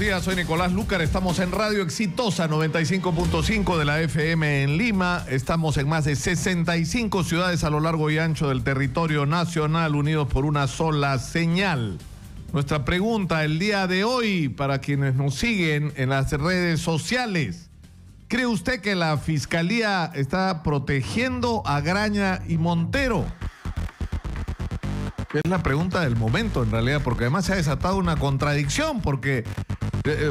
días, soy Nicolás Lúcar, estamos en Radio Exitosa 95.5 de la FM en Lima, estamos en más de 65 ciudades a lo largo y ancho del territorio nacional, unidos por una sola señal. Nuestra pregunta el día de hoy, para quienes nos siguen en las redes sociales: ¿cree usted que la Fiscalía está protegiendo a Graña y Montero? Es la pregunta del momento, en realidad, porque además se ha desatado una contradicción, porque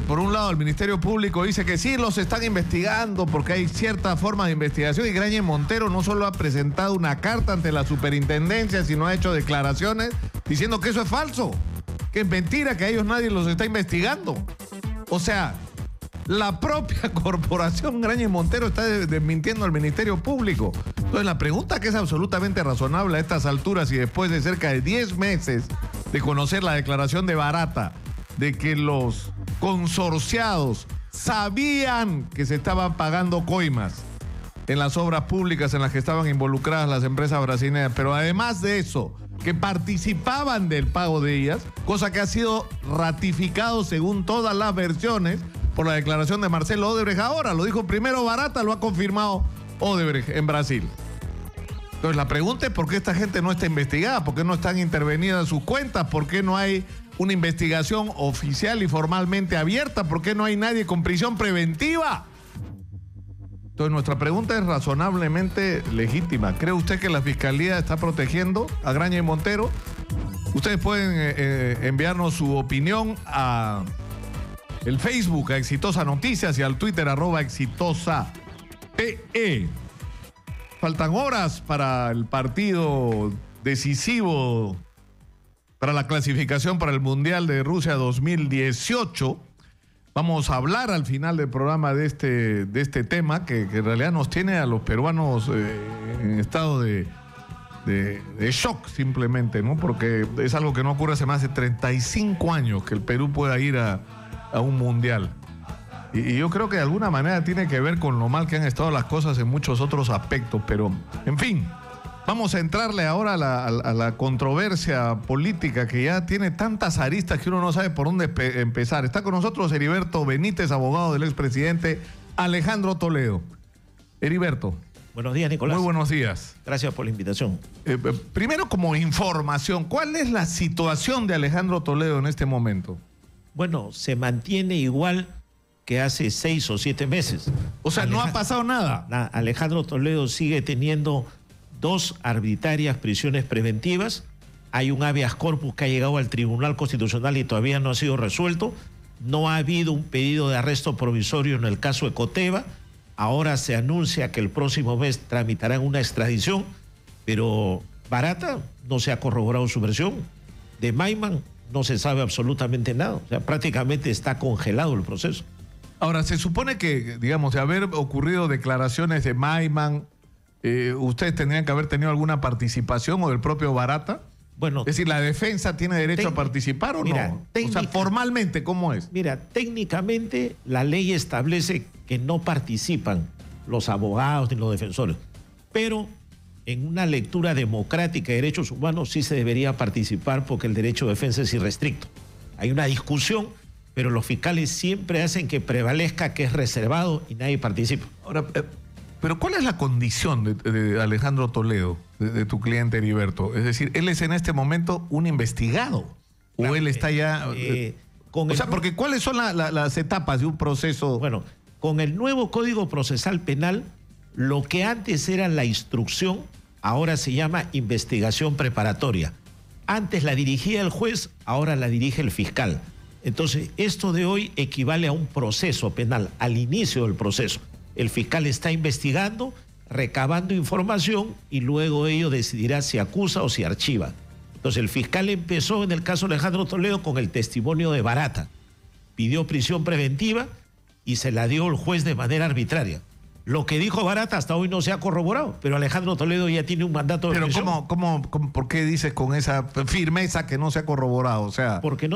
por un lado el Ministerio Público dice que sí los están investigando porque hay cierta forma de investigación, y Graña y Montero no solo ha presentado una carta ante la superintendencia, sino ha hecho declaraciones diciendo que eso es falso, que es mentira, que a ellos nadie los está investigando. O sea, la propia corporación Graña y Montero está desmintiendo al Ministerio Público. Entonces la pregunta, que es absolutamente razonable a estas alturas y después de cerca de 10 meses de conocer la declaración de Barata, de que los consorciados sabían que se estaban pagando coimas en las obras públicas en las que estaban involucradas las empresas brasileñas, pero además de eso, que participaban del pago de ellas, cosa que ha sido ratificado según todas las versiones por la declaración de Marcelo Odebrecht. Ahora lo dijo primero Barata, lo ha confirmado Odebrecht en Brasil. Entonces la pregunta es: ¿por qué esta gente no está investigada? ¿Por qué no están intervenidas sus cuentas? ¿Por qué no hay una investigación oficial y formalmente abierta? ¿Por qué no hay nadie con prisión preventiva? Entonces nuestra pregunta es razonablemente legítima. ¿Cree usted que la Fiscalía está protegiendo a Graña y Montero? Ustedes pueden enviarnos su opinión a el Facebook, a Exitosa Noticias, y al Twitter, @ExitosaPE. Faltan horas para el partido decisivo para la clasificación para el Mundial de Rusia 2018. Vamos a hablar al final del programa de este tema que en realidad nos tiene a los peruanos en estado de shock simplemente, ¿no? Porque es algo que no ocurre hace más de 35 años que el Perú pueda ir a un mundial. Y yo creo que de alguna manera tiene que ver con lo mal que han estado las cosas en muchos otros aspectos, pero en fin, vamos a entrarle ahora a la controversia política que ya tiene tantas aristas que uno no sabe por dónde empezar. Está con nosotros Heriberto Benítez, abogado del expresidente Alejandro Toledo. Heriberto. Buenos días, Nicolás. Muy buenos días. Gracias por la invitación. Primero, como información, ¿cuál es la situación de Alejandro Toledo en este momento? Bueno, se mantiene igual que hace 6 o 7 meses. O sea, no ha pasado nada. Alejandro Toledo sigue teniendo 2 arbitrarias prisiones preventivas. Hay un habeas corpus que ha llegado al Tribunal Constitucional y todavía no ha sido resuelto. No ha habido un pedido de arresto provisorio en el caso de Coteva. Ahora se anuncia que el próximo mes tramitarán una extradición, pero Barata no se ha corroborado su versión. De Maiman no se sabe absolutamente nada. O sea, prácticamente está congelado el proceso. Ahora, se supone que, digamos, de haber ocurrido declaraciones de Maiman, ¿ustedes tendrían que haber tenido alguna participación, o del propio Barata? Bueno, es decir, ¿la defensa tiene derecho a participar o no? O sea, formalmente, ¿cómo es? Mira, técnicamente la ley establece que no participan los abogados ni los defensores, pero en una lectura democrática de derechos humanos sí se debería participar, porque el derecho de defensa es irrestricto. Hay una discusión, pero los fiscales siempre hacen que prevalezca que es reservado y nadie participa. Ahora, pero ¿cuál es la condición de Alejandro Toledo, de tu cliente Heriberto? Es decir, ¿él es en este momento un investigado? ¿O él está ya...? Porque ¿cuáles son las etapas de un proceso? Bueno, con el nuevo Código Procesal Penal, lo que antes era la instrucción, ahora se llama investigación preparatoria. Antes la dirigía el juez, ahora la dirige el fiscal. Entonces, esto de hoy equivale a un proceso penal, al inicio del proceso. El fiscal está investigando, recabando información, y luego ello decidirá si acusa o si archiva. Entonces, el fiscal empezó en el caso de Alejandro Toledo con el testimonio de Barata. Pidió prisión preventiva y se la dio el juez de manera arbitraria. Lo que dijo Barata hasta hoy no se ha corroborado, pero Alejandro Toledo ya tiene un mandato de prisión. Pero ¿por qué dices con esa firmeza que no se ha corroborado? O sea, porque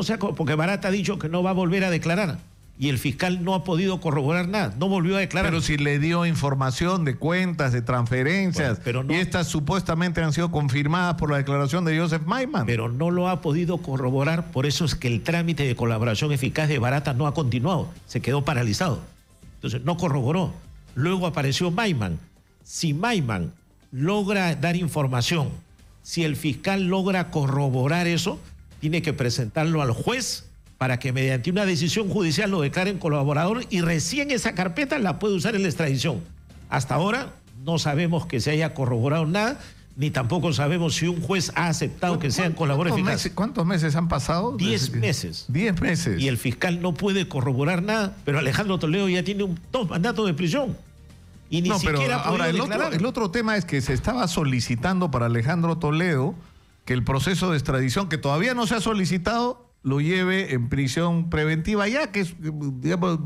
Barata ha dicho que no va a volver a declarar. y el fiscal no ha podido corroborar nada, no volvió a declarar. Pero si le dio información de cuentas, de transferencias, bueno, no, y estas supuestamente han sido confirmadas por la declaración de Joseph Maiman. Pero no lo ha podido corroborar, por eso es que el trámite de colaboración eficaz de Barata no ha continuado, se quedó paralizado. Entonces no corroboró. Luego apareció Maiman. Si Maiman logra dar información, si el fiscal logra corroborar eso, tiene que presentarlo al juez para que mediante una decisión judicial lo declaren colaborador y recién esa carpeta la puede usar en la extradición. Hasta ahora no sabemos que se haya corroborado nada, ni tampoco sabemos si un juez ha aceptado que sean colaboradores eficaces. ¿Cuántos meses han pasado? 10 meses. 10 meses. Y el fiscal no puede corroborar nada, pero Alejandro Toledo ya tiene 2 mandatos de prisión. Y ni siquiera ha podido declarar. El otro tema es que se estaba solicitando para Alejandro Toledo que el proceso de extradición, que todavía no se ha solicitado, lo lleve en prisión preventiva ya, que digamos,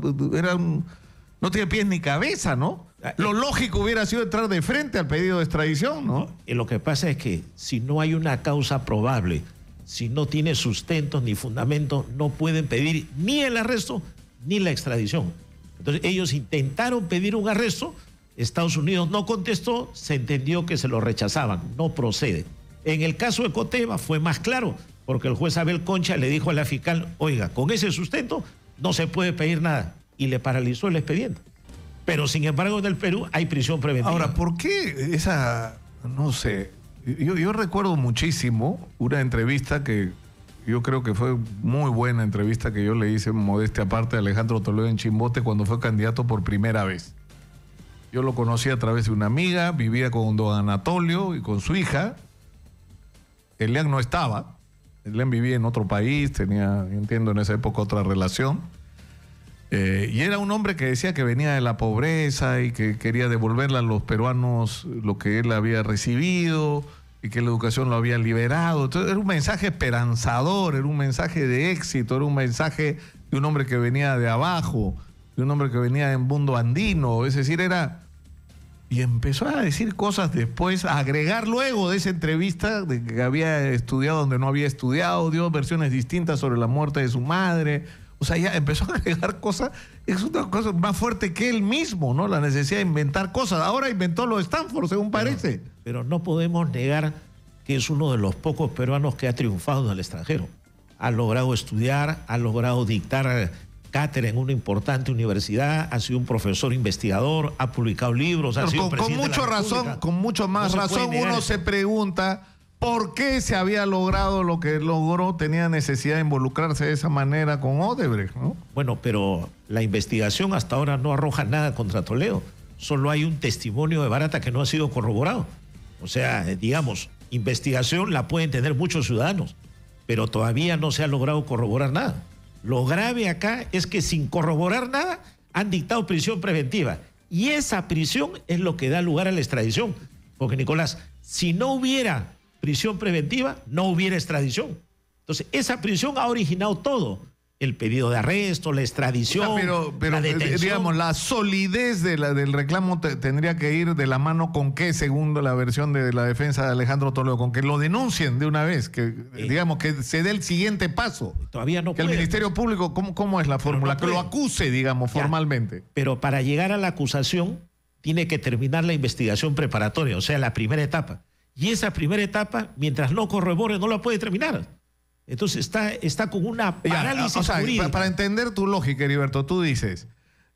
no tiene pies ni cabeza, ¿no? Lo lógico hubiera sido entrar de frente al pedido de extradición, ¿no? Lo que pasa es que si no hay una causa probable, si no tiene sustentos ni fundamentos, no pueden pedir ni el arresto ni la extradición. Entonces ellos intentaron pedir un arresto, Estados Unidos no contestó, se entendió que se lo rechazaban, no procede. En el caso de Coteva fue más claro, porque el juez Abel Concha le dijo a la fiscal, oiga, con ese sustento no se puede pedir nada, y le paralizó el expediente. Pero sin embargo en el Perú hay prisión preventiva. Ahora, ¿por qué esa, no sé, yo recuerdo muchísimo una entrevista que yo creo que fue muy buena entrevista que yo le hice, modestia aparte, a Alejandro Toledo en Chimbote cuando fue candidato por primera vez. Yo lo conocí a través de una amiga, vivía con don Anatolio y con su hija. Elian no estaba, Elian vivía en otro país, tenía, entiendo, en esa época otra relación. Y era un hombre que decía que venía de la pobreza y que quería devolverle a los peruanos lo que él había recibido y que la educación lo había liberado. Entonces era un mensaje esperanzador, era un mensaje de éxito, era un mensaje de un hombre que venía de abajo, de un hombre que venía del mundo andino, es decir, era... Y empezó a decir cosas después, a agregar luego de esa entrevista de que había estudiado donde no había estudiado, dio versiones distintas sobre la muerte de su madre. O sea, ya empezó a agregar cosas, es una cosa más fuerte que él mismo, ¿no? La necesidad de inventar cosas. Ahora inventó lo de Stanford, según parece. Pero no podemos negar que es uno de los pocos peruanos que ha triunfado en el extranjero. Ha logrado estudiar, ha logrado dictar cátedra en una importante universidad, ha sido un profesor investigador, ha publicado libros, ha sido presidente de la República. Con mucho más razón, uno se pregunta por qué se había logrado lo que logró, tenía necesidad de involucrarse de esa manera con Odebrecht, ¿no? Bueno, pero la investigación hasta ahora no arroja nada contra Toledo. Solo hay un testimonio de Barata que no ha sido corroborado. O sea, digamos, investigación la pueden tener muchos ciudadanos, pero todavía no se ha logrado corroborar nada. Lo grave acá es que sin corroborar nada han dictado prisión preventiva. Y esa prisión es lo que da lugar a la extradición. Porque, Nicolás, si no hubiera prisión preventiva, no hubiera extradición. Entonces, esa prisión ha originado todo. El pedido de arresto, la extradición, pero la detención. Digamos, la solidez del reclamo tendría que ir de la mano con qué, según la versión de la defensa de Alejandro Toledo, con que lo denuncien de una vez, que digamos que se dé el siguiente paso. Todavía no que puede. El Ministerio Público, ¿cómo es la fórmula? No que lo acuse, digamos, ya, formalmente. Pero para llegar a la acusación tiene que terminar la investigación preparatoria, o sea, la primera etapa. Y esa primera etapa, mientras no corrobore, no la puede terminar. Entonces está con una parálisis jurídica. Para entender tu lógica, Heriberto, tú dices,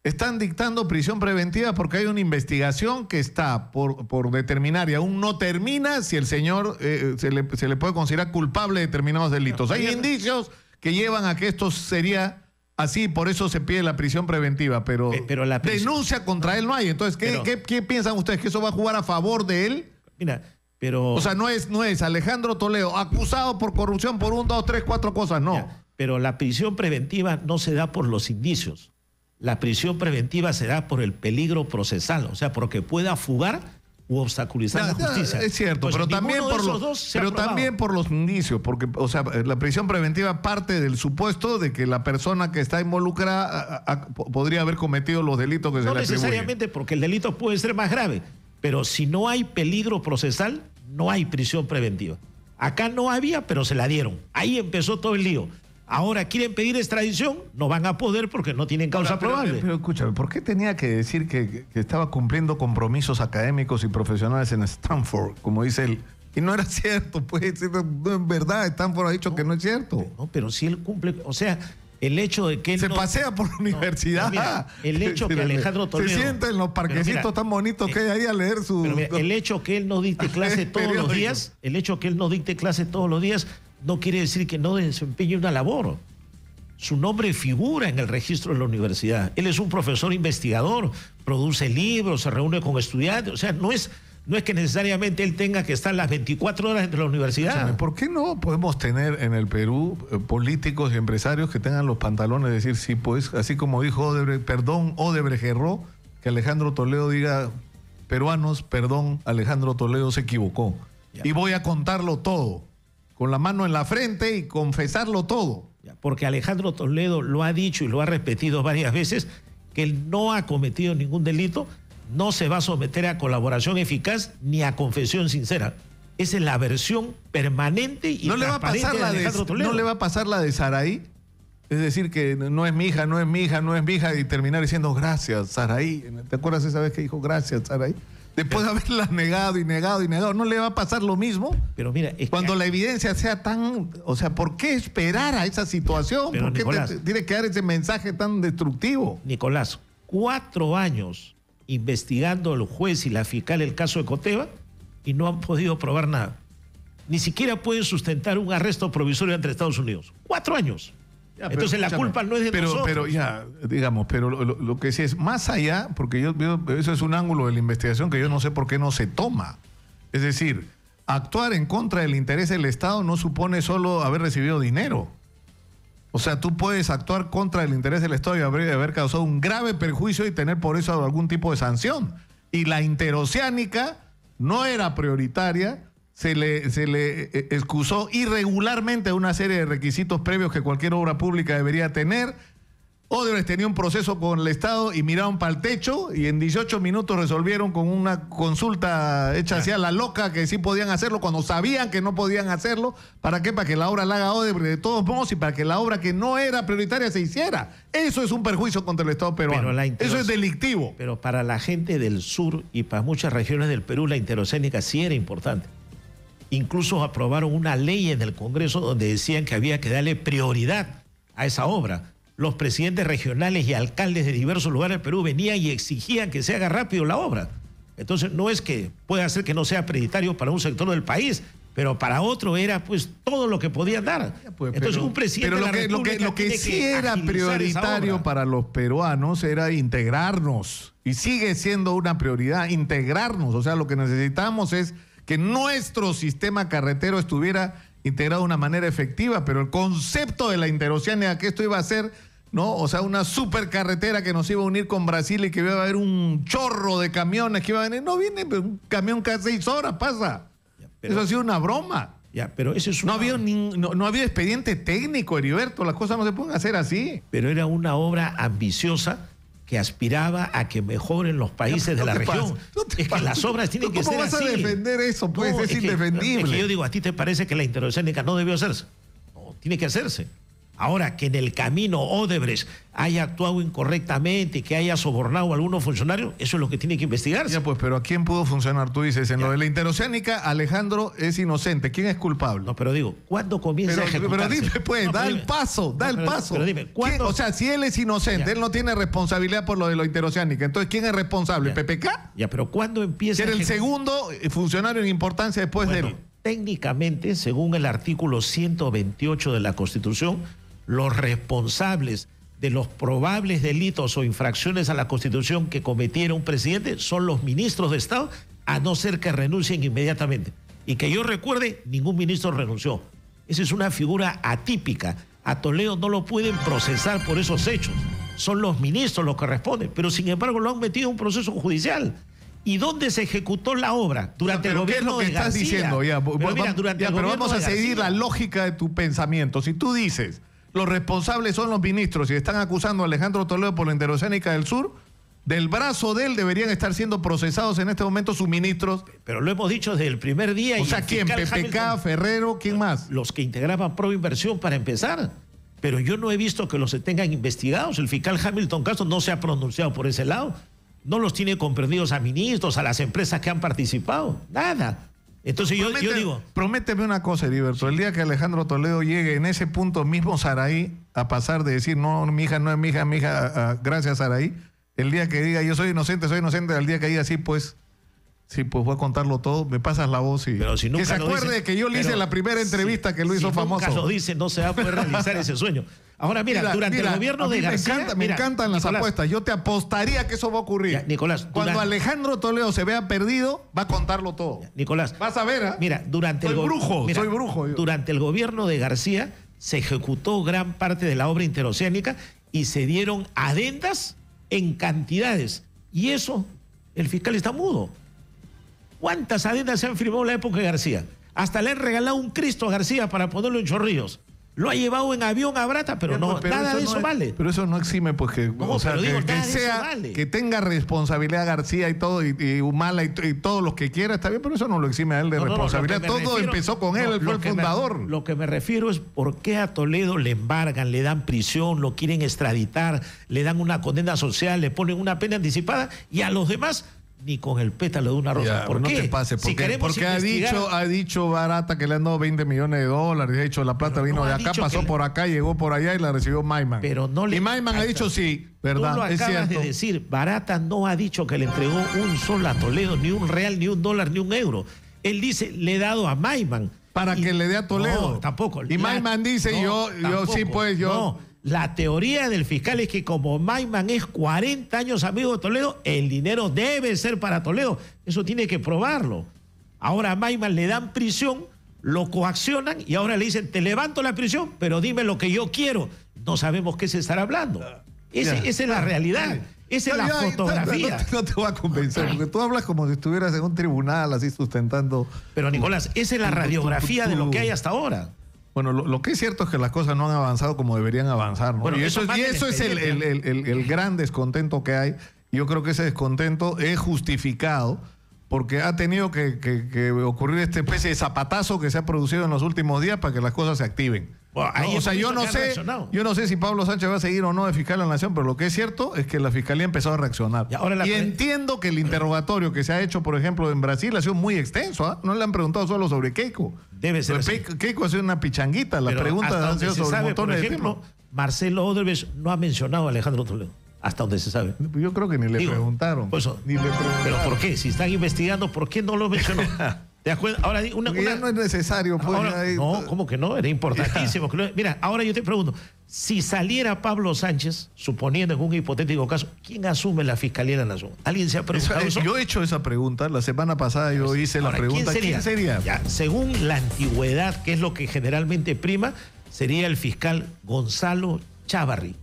están dictando prisión preventiva porque hay una investigación que está por determinar y aún no termina si el señor se le puede considerar culpable de determinados delitos. Hay indicios que llevan a que esto sería así, por eso se pide la prisión preventiva, pero la denuncia contra él no hay. Entonces, ¿qué piensan ustedes? ¿Que eso va a jugar a favor de él? Mira... Pero, o sea, no es Alejandro Toledo acusado por corrupción por 1, 2, 3, 4 cosas, no. Ya, pero la prisión preventiva no se da por los indicios. La prisión preventiva se da por el peligro procesal, o sea, porque pueda fugar u obstaculizar la justicia. Es cierto, pues pero también por los indicios, porque, o sea, la prisión preventiva parte del supuesto de que la persona que está involucrada podría haber cometido los delitos que se le atribuyen. No necesariamente, porque el delito puede ser más grave, pero si no hay peligro procesal, no hay prisión preventiva. Acá no había, pero se la dieron. Ahí empezó todo el lío. Ahora quieren pedir extradición, no van a poder porque no tienen causa probable. Pero escúchame, ¿por qué tenía que decir que estaba cumpliendo compromisos académicos y profesionales en Stanford, como dice él? Y no era cierto, pues, no es verdad, Stanford ha dicho que no es cierto. No, pero si él cumple, o sea, el hecho de que él se pasea por la universidad. Mira, el hecho que Alejandro Toledo se sienta en los parquecitos tan bonitos que hay ahí a leer su... Mira, el hecho que él no dicte clase todos los días, el hecho que él no dicte clase todos los días, no quiere decir que no desempeñe una labor. Su nombre figura en el registro de la universidad. Él es un profesor investigador, produce libros, se reúne con estudiantes. O sea, no es que necesariamente él tenga que estar las 24 horas entre la universidad. ¿Por qué no podemos tener en el Perú políticos y empresarios que tengan los pantalones de decir, sí, pues, así como dijo Odebrecht, perdón, Odebrecht erró, que Alejandro Toledo diga, peruanos, perdón, Alejandro Toledo se equivocó. Ya. Y voy a contarlo todo, con la mano en la frente y confesarlo todo. Porque Alejandro Toledo lo ha dicho y lo ha repetido varias veces, que él no ha cometido ningún delito, no se va a someter a colaboración eficaz ni a confesión sincera. Esa es la versión permanente y transparente de Alejandro Toledo. ¿No le va a pasar la de Saraí? Es decir, que no es mi hija, no es mi hija, no es mi hija, y terminar diciendo gracias, Saraí. ¿Te acuerdas esa vez que dijo gracias, Saraí? Después de haberla negado y negado y negado, ¿no le va a pasar lo mismo? Pero mira, cuando la evidencia sea tan... O sea, ¿por qué esperar a esa situación? Pero ¿Por qué Nicolás, tiene que dar ese mensaje tan destructivo? Nicolás, 4 años investigando el juez y la fiscal el caso de Coteva y no han podido probar nada. Ni siquiera pueden sustentar un arresto provisorio entre Estados Unidos. 4 años. Ya, entonces la culpa no es de nosotros. Pero ya, digamos, pero lo que sí es más allá, porque yo eso es un ángulo de la investigación que yo no sé por qué no se toma. Es decir, actuar en contra del interés del Estado no supone solo haber recibido dinero. O sea, tú puedes actuar contra el interés del Estado y haber causado un grave perjuicio y tener por eso algún tipo de sanción. Y la interoceánica no era prioritaria, se le excusó irregularmente una serie de requisitos previos que cualquier obra pública debería tener. Odebrecht tenía un proceso con el Estado y miraron para el techo y en 18 minutos resolvieron con una consulta hecha hacia la loca que sí podían hacerlo cuando sabían que no podían hacerlo. ¿Para qué? Para que la obra la haga Odebrecht de todos modos y para que la obra que no era prioritaria se hiciera. Eso es un perjuicio contra el Estado peruano. Eso es delictivo. Pero para la gente del sur y para muchas regiones del Perú la interoceánica sí era importante. Incluso aprobaron una ley en el Congreso donde decían que había que darle prioridad a esa obra. Los presidentes regionales y alcaldes de diversos lugares del Perú venían y exigían que se haga rápido la obra. Entonces no es que pueda ser que no sea prioritario para un sector del país, pero para otro era pues todo lo que podían dar. Entonces un presidente de la República lo que sí era prioritario para los peruanos era integrarnos. Y sigue siendo una prioridad, integrarnos. O sea, lo que necesitamos es que nuestro sistema carretero estuviera integrado de una manera efectiva, pero el concepto de la interoceánica, que esto iba a ser, ¿no? O sea, una supercarretera que nos iba a unir con Brasil y que iba a haber un chorro de camiones que iban a venir. No viene un camión cada 6 horas, pasa. Eso ha sido una broma. Ya, pero eso es no había expediente técnico, Heriberto, las cosas no se pueden hacer así. Pero era una obra ambiciosa que aspiraba a que mejoren los países de la región. Es que las obras tienen que ser así. ¿Cómo vas a defender eso? Pues es indefendible. Es que yo digo, ¿a ti te parece que la interoceánica no debió hacerse? No, tiene que hacerse. Ahora, que en el camino Odebrecht haya actuado incorrectamente y que haya sobornado a algunos funcionarios, eso es lo que tiene que investigarse. Ya pues, pero ¿a quién pudo funcionar? Tú dices, en lo de la interoceánica, Alejandro es inocente. ¿Quién es culpable? No, pero digo, ¿cuándo comienza a ejecutarse? Pero dime, pues, da el paso. Pero dime, ¿cuándo? O sea, si él es inocente, él no tiene responsabilidad por lo de la interoceánica. Entonces, ¿quién es responsable? ¿PPK? Ya, pero ¿cuándo empieza? Era el segundo funcionario en importancia después de él. Técnicamente, según el artículo 128 de la Constitución, los responsables de los probables delitos o infracciones a la Constitución que cometiera un presidente son los ministros de Estado, a no ser que renuncien inmediatamente. Y que yo recuerde, ningún ministro renunció. Esa es una figura atípica. A Toledo no lo pueden procesar por esos hechos. Son los ministros los que responden, pero sin embargo lo han metido en un proceso judicial. ¿Y dónde se ejecutó la obra? Durante el gobierno de García. ¿Qué es lo que estás diciendo? Pero vamos a seguir la lógica de tu pensamiento. Si tú dices, los responsables son los ministros y están acusando a Alejandro Toledo por la interoceánica del sur, del brazo de él deberían estar siendo procesados en este momento sus ministros. Pero lo hemos dicho desde el primer día. O sea, ¿quién? ¿PPK, Ferrero? ¿Quién más? Los que integraban Proinversión para empezar. pero yo no he visto que los tengan investigados. El fiscal Hamilton Castro no se ha pronunciado por ese lado. No los tiene comprendidos a ministros, a las empresas que han participado. Nada. Entonces yo digo... Prométeme una cosa, Heriberto. El día que Alejandro Toledo llegue en ese punto mismo Saraí a pasar de decir, no, mi hija no es mi hija, gracias Saraí. El día que diga, yo soy inocente, al día que diga, sí, pues voy a contarlo todo, me pasas la voz y... Pero si nunca que se acuerde de que yo le hice la primera entrevista que lo hizo famoso. Si nunca lo dice, no se va a poder realizar ese sueño. Ahora, mira, durante el gobierno de García... Me encantan las apuestas. Yo te apostaría que eso va a ocurrir. Ya, Nicolás, cuando Alejandro Toledo se vea perdido, va a contarlo todo. Ya, Nicolás. Vas a ver, ¿eh? Mira, soy brujo. Yo. Durante el gobierno de García se ejecutó gran parte de la obra interoceánica y se dieron adendas en cantidades. Y eso, el fiscal está mudo. ¿Cuántas adendas se han firmado en la época de García? Hasta le han regalado un Cristo a García para ponerlo en Chorrillos. Lo ha llevado en avión a Brata, pero nada de eso vale. Pero eso no exime, pues que, no, o sea, que tenga responsabilidad García y todo, y Humala y todos los que quiera, está bien, pero eso no lo exime a él de responsabilidad. Todo empezó con él, él fue el fundador. Lo que me refiero es por qué a Toledo le embargan, le dan prisión, lo quieren extraditar, le dan una condena social, le ponen una pena anticipada, y a los demás ni con el pétalo de una rosa. ¿Por qué? No te pase, porque ha dicho Barata que le han dado $20 millones, ha dicho la plata vino de acá, pasó por acá, llegó por allá y la recibió Maiman. Pero no le... Y Maiman ha dicho sí, ¿verdad? Tú lo acabas de decir, Barata no ha dicho que le entregó un sol a Toledo, ni un real, ni un dólar, ni un euro. Él dice, le he dado a Maiman. Para que le dé a Toledo. No, tampoco. Y Maiman dice, yo sí, pues yo... No. La teoría del fiscal es que como Maiman es 40 años amigo de Toledo, el dinero debe ser para Toledo. Eso tiene que probarlo. Ahora a Maiman le dan prisión, lo coaccionan y ahora le dicen, te levanto la prisión, pero dime lo que yo quiero. No sabemos qué se estará hablando. Esa es la realidad. Esa es la fotografía. No te voy a convencer, porque tú hablas como si estuvieras en un tribunal así sustentando... Pero Nicolás, esa es la radiografía de lo que hay hasta ahora. Bueno, lo que es cierto es que las cosas no han avanzado como deberían avanzar, ¿no? Bueno, y eso es el gran descontento que hay. Yo creo que ese descontento es justificado porque ha tenido que ocurrir esta especie de zapatazo que se ha producido en los últimos días para que las cosas se activen. Bueno, o sea, yo no sé si Pablo Sánchez va a seguir o no de fiscal de la Nación, pero lo que es cierto es que la Fiscalía empezó a reaccionar. Y entiendo que el interrogatorio que se ha hecho, por ejemplo, en Brasil ha sido muy extenso. ¿Ah? No le han preguntado solo sobre Keiko. Debe ser así. Keiko ha sido una pichanguita. Las preguntas han sido sobre montones de temas. Marcelo Odebrecht no ha mencionado a Alejandro Toledo. Hasta donde se sabe. Yo creo que ni le preguntaron. Ni le preguntaron. ¿Pero por qué? Si están investigando, ¿por qué no lo mencionó? ¿De acuerdo? Ahora, ya no es necesario. Pues, ahora, no, ¿cómo que no? Era importantísimo. Mira, ahora yo te pregunto, si saliera Pablo Sánchez, suponiendo en un hipotético caso, ¿quién asume la Fiscalía de la Nación? ¿Alguien se ha preguntado eso? Yo he hecho esa pregunta. La semana pasada yo hice la pregunta. ¿Quién sería? Ya, según la antigüedad, que es lo que generalmente prima, sería el fiscal Gonzalo Chávarri.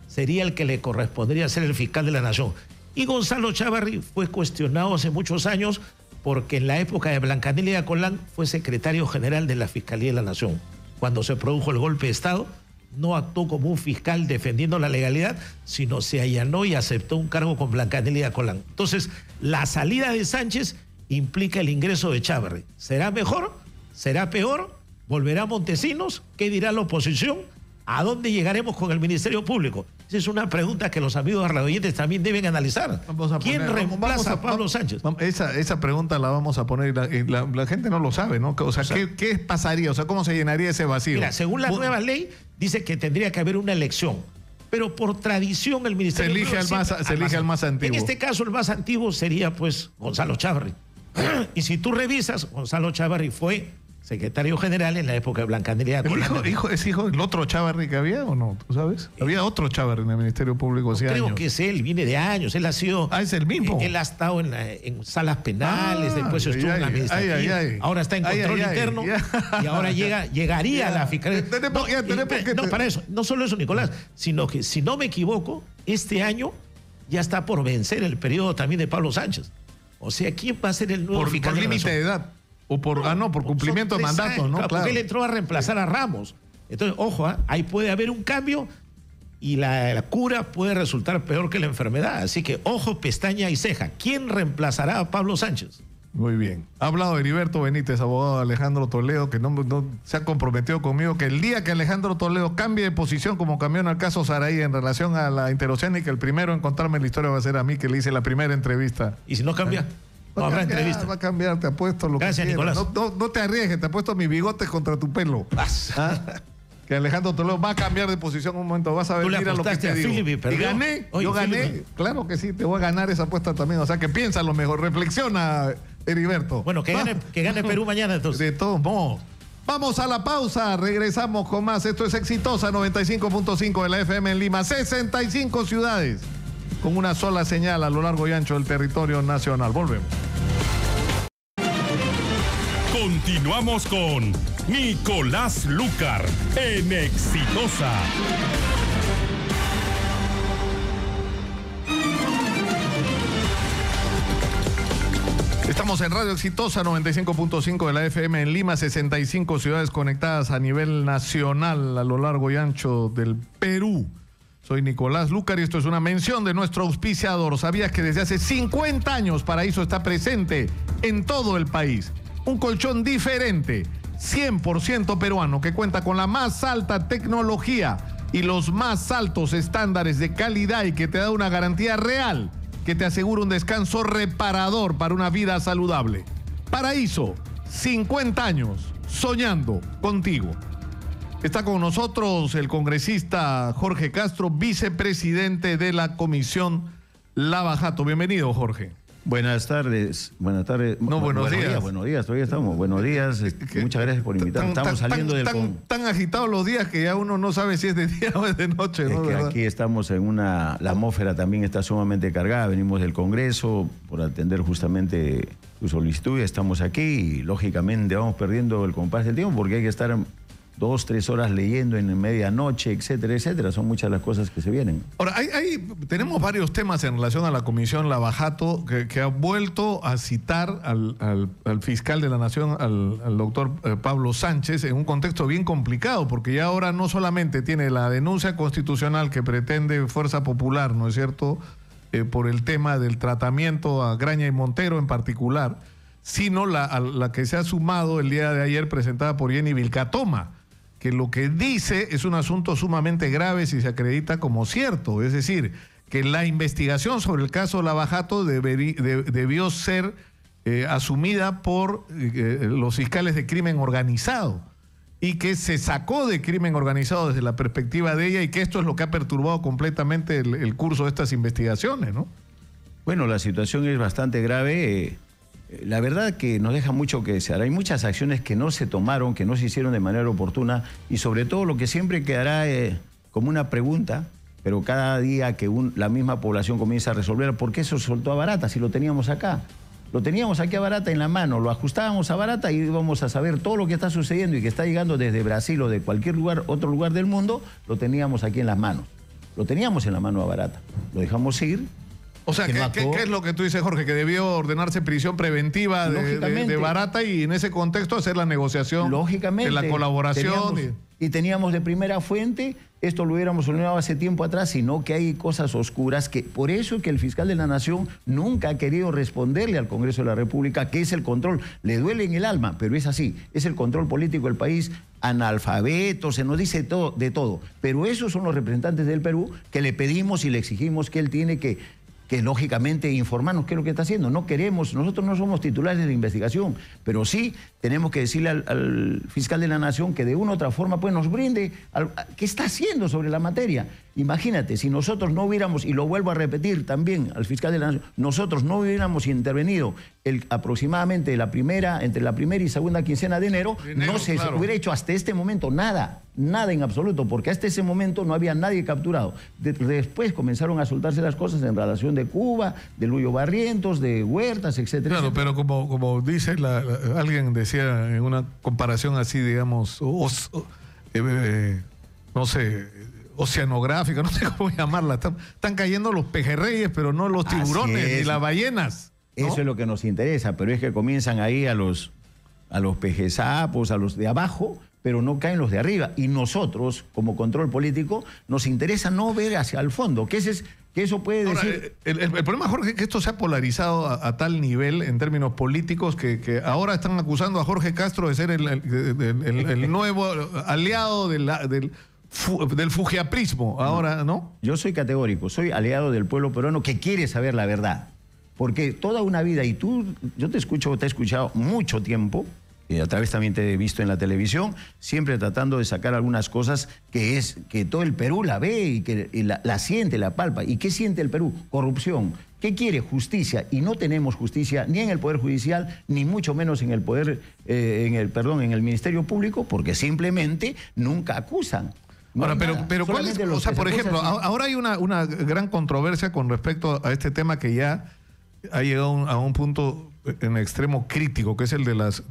Sería el que le correspondería ser el fiscal de la Nación. Y Gonzalo Chávarri fue cuestionado hace muchos años porque en la época de Blancanelia Colán fue secretario general de la Fiscalía de la Nación. Cuando se produjo el golpe de Estado, no actuó como un fiscal defendiendo la legalidad, sino se allanó y aceptó un cargo con Blancanelia Colán. Entonces, la salida de Sánchez implica el ingreso de Chávarri. ¿Será mejor? ¿Será peor? ¿Volverá Montesinos? ¿Qué dirá la oposición? ¿A dónde llegaremos con el Ministerio Público? Esa es una pregunta que los amigos radioyentes también deben analizar. ¿Quién reemplaza a Pablo Sánchez? Esa pregunta la vamos a poner, la gente no lo sabe, ¿no? O sea, ¿qué pasaría? O sea, ¿cómo se llenaría ese vacío? Mira, según la nueva ley, dice que tendría que haber una elección. Pero por tradición el Ministerio Público se elige al más antiguo. En este caso, el más antiguo sería, pues, Gonzalo Chávarri. Y si tú revisas, Gonzalo Chávarri fue secretario general en la época de Blancanelia Colán. ¿Es hijo del otro Chávarri que había o no? ¿Tú sabes? Había otro Chávarri en el Ministerio Público hace años. Creo que es él, viene de años. Él ha sido... es el mismo. Él ha estado en salas penales, después estuvo en la administrativa. Ahora está en control interno y ahora llegaría a la Fiscalía. No, para eso. No solo eso, Nicolás, sino que, si no me equivoco, este año ya está por vencer el periodo también de Pablo Sánchez. O sea, ¿quién va a ser el nuevo fiscal? Por límite de edad. O por cumplimiento de mandato, ¿no? Claro. Porque él entró a reemplazar a Ramos. Entonces, ojo, ahí puede haber un cambio y la cura puede resultar peor que la enfermedad. Así que, ojo, pestaña y ceja. ¿Quién reemplazará a Pablo Sánchez? Muy bien. Ha hablado Heriberto Benítez, abogado de Alejandro Toledo, que no se ha comprometido conmigo que el día que Alejandro Toledo cambie de posición, como cambió en el caso Saraí en relación a la interoceánica, el primero en contarme la historia va a ser a mí, que le hice la primera entrevista. ¿Y si no cambia? No habrá entrevista. Va a cambiar, te apuesto lo Gracias, que quieras. Nicolás. No te arriesgues, te apuesto mis bigotes contra tu pelo. Que Alejandro Toledo va a cambiar de posición un momento, vas a ver, mira lo que te digo. Y gané, oye, yo gané, Philip, claro que sí, te voy a ganar esa apuesta también, o sea que piensa lo mejor, reflexiona, Heriberto. Bueno, que gane Perú mañana entonces. De todos modos. Vamos a la pausa, regresamos con más. Esto es Exitosa 95.5 de la FM en Lima, 65 ciudades, con una sola señal a lo largo y ancho del territorio nacional. Volvemos. Continuamos con Nicolás Lúcar en Exitosa. Estamos en Radio Exitosa 95.5 de la FM en Lima, 65 ciudades conectadas a nivel nacional a lo largo y ancho del Perú. Soy Nicolás Lúcar y esto es una mención de nuestro auspiciador. ¿Sabías que desde hace 50 años Paraíso está presente en todo el país? Un colchón diferente, 100% peruano, que cuenta con la más alta tecnología y los más altos estándares de calidad y que te da una garantía real que te asegura un descanso reparador para una vida saludable. Paraíso, 50 años, soñando contigo. Está con nosotros el congresista Jorge Castro, vicepresidente de la Comisión Lavajato. Bienvenido, Jorge. Buenas tardes. No, buenos días. Buenos días, todavía estamos. Buenos días, muchas gracias por invitarnos. Estamos saliendo tan agitados los días que ya uno no sabe si es de día o es de noche, ¿no? Es que aquí estamos en la atmósfera también está sumamente cargada. Venimos del Congreso por atender justamente su solicitud y estamos aquí y lógicamente vamos perdiendo el compás del tiempo porque hay que estar 2, 3 horas leyendo en medianoche, etcétera, etcétera. Son muchas las cosas que se vienen. Ahora, tenemos varios temas en relación a la Comisión Lavajato que ha vuelto a citar al fiscal de la Nación, al doctor Pablo Sánchez, en un contexto bien complicado, porque ya ahora no solamente tiene la denuncia constitucional que pretende Fuerza Popular, ¿no es cierto?, por el tema del tratamiento a Graña y Montero en particular, sino la que se ha sumado el día de ayer presentada por Jenny Vilcatoma, que lo que dice es un asunto sumamente grave si se acredita como cierto. Es decir, que la investigación sobre el caso Lavajato debió ser asumida por los fiscales de crimen organizado y que se sacó de crimen organizado desde la perspectiva de ella y que esto es lo que ha perturbado completamente el curso de estas investigaciones, ¿no? Bueno, la situación es bastante grave. La verdad que nos deja mucho que desear. Hay muchas acciones que no se tomaron, que no se hicieron de manera oportuna y sobre todo lo que siempre quedará como una pregunta, pero cada día que la misma población comienza a resolver, ¿por qué se soltó a Barata si lo teníamos acá? Lo teníamos aquí a Barata en la mano, lo ajustábamos a Barata y íbamos a saber todo lo que está sucediendo y que está llegando desde Brasil o de cualquier lugar, otro lugar del mundo, lo teníamos aquí en las manos. Lo teníamos en la mano a Barata. Lo dejamos ir. O sea, ¿qué es lo que tú dices, Jorge? Que debió ordenarse prisión preventiva de Barata y en ese contexto hacer la negociación de la colaboración. Y teníamos de primera fuente, esto lo hubiéramos ordenado hace tiempo atrás, sino que hay cosas oscuras que por eso que el fiscal de la Nación nunca ha querido responderle al Congreso de la República, que es el control. Le duele en el alma, pero es así, es el control político del país, analfabeto, se nos dice de todo. Pero esos son los representantes del Perú que le pedimos y le exigimos que él tiene que lógicamente informarnos qué es lo que está haciendo. No queremos, nosotros no somos titulares de la investigación, pero sí tenemos que decirle al fiscal de la Nación que de una u otra forma pues nos brinde qué está haciendo sobre la materia. Imagínate, si nosotros no hubiéramos, y lo vuelvo a repetir también al fiscal de la Nación, nosotros no hubiéramos intervenido aproximadamente entre la primera y segunda quincena de enero, no se hubiera hecho hasta este momento nada en absoluto, porque hasta ese momento no había nadie capturado. Después comenzaron a soltarse las cosas en relación de Cuba, de Luyo Barrientos, de Huertas, etcétera. Claro, pero como dice, alguien decía en una comparación así, digamos, no sé, oceanográfica, no sé cómo llamarla, están cayendo los pejerreyes, pero no los tiburones ni las ballenas, ¿no? Eso es lo que nos interesa, pero es que comienzan ahí a los pejesapos, a los de abajo, pero no caen los de arriba. Y nosotros, como control político, nos interesa no ver hacia el fondo, que eso puede decir... Ahora, el problema, Jorge, es que esto se ha polarizado a tal nivel en términos políticos que ahora están acusando a Jorge Castro de ser el nuevo aliado del fujiaprismo, ahora, ¿no? Yo soy categórico, soy aliado del pueblo peruano que quiere saber la verdad. Porque toda una vida, y yo te he escuchado mucho tiempo, y a través también te he visto en la televisión, siempre tratando de sacar algunas cosas que todo el Perú la ve y que la siente, la palpa. ¿Y qué siente el Perú? Corrupción. ¿Qué quiere? Justicia. Y no tenemos justicia ni en el Poder Judicial, ni mucho menos en el Ministerio Público, porque simplemente nunca acusan. No, ahora, pero ¿cuál es? O sea, por ejemplo, ahora hay una gran controversia con respecto a este tema que ya ha llegado a un punto en extremo crítico, que es el de las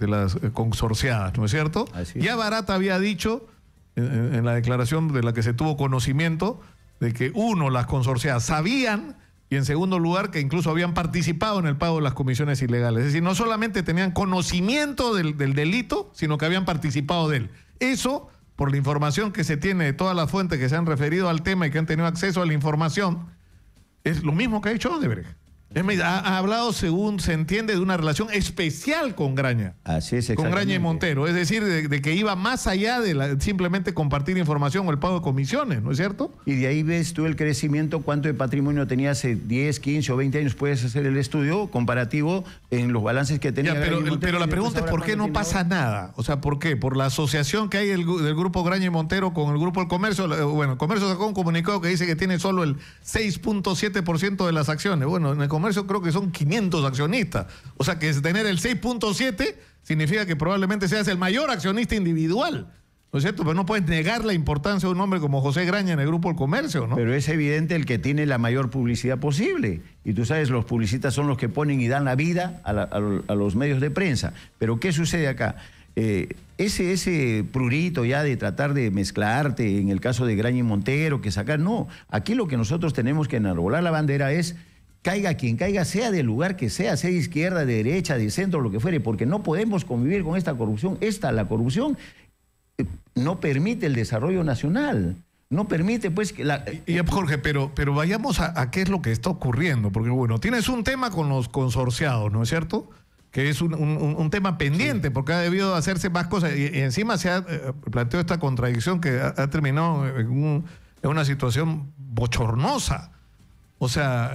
consorciadas, ¿no es cierto? Ya Barata había dicho en la declaración de la que se tuvo conocimiento de que, uno, las consorciadas sabían, y en segundo lugar, que incluso habían participado en el pago de las comisiones ilegales. Es decir, no solamente tenían conocimiento del delito, sino que habían participado de él. Eso, por la información que se tiene de todas las fuentes que se han referido al tema y que han tenido acceso a la información, es lo mismo que ha hecho Odebrecht. Ha hablado, según se entiende, de una relación especial con Graña. Así es, con Graña y Montero. Es decir, de que iba más allá de simplemente compartir información o el pago de comisiones, ¿no es cierto? Y de ahí ves tú el crecimiento, cuánto de patrimonio tenía hace 10, 15 o 20 años. Puedes hacer el estudio comparativo en los balances que tenía. Ya, pero la pregunta es ¿por qué no pasa nada? O sea, ¿por qué? ¿Por la asociación que hay del grupo Graña y Montero con el grupo del Comercio? Bueno, el Comercio sacó un comunicado que dice que tiene solo el 6.7% de las acciones. Bueno, en el Comercio creo que son 500 accionistas. O sea, que tener el 6.7 significa que probablemente seas el mayor accionista individual. ¿No es cierto? Pero no puedes negar la importancia de un hombre como José Graña en el Grupo del Comercio, ¿no? Pero es evidente el que tiene la mayor publicidad posible. Y tú sabes, los publicistas son los que ponen y dan la vida a los medios de prensa. Pero ¿qué sucede acá? Ese prurito ya de tratar de mezclarte en el caso de Graña y Montero, que sacar, no. Aquí lo que nosotros tenemos que enarbolar la bandera es caiga quien caiga, sea del lugar que sea de izquierda, de derecha, de centro, lo que fuere, porque no podemos convivir con esta corrupción. La corrupción no permite el desarrollo nacional. No permite, pues, que Jorge, pero vayamos a qué es lo que está ocurriendo. Porque, bueno, tienes un tema con los consorciados, ¿no es cierto? Que es un tema pendiente, sí, porque ha debido hacerse más cosas. Y encima se ha planteado esta contradicción que ha terminado en una situación bochornosa. O sea,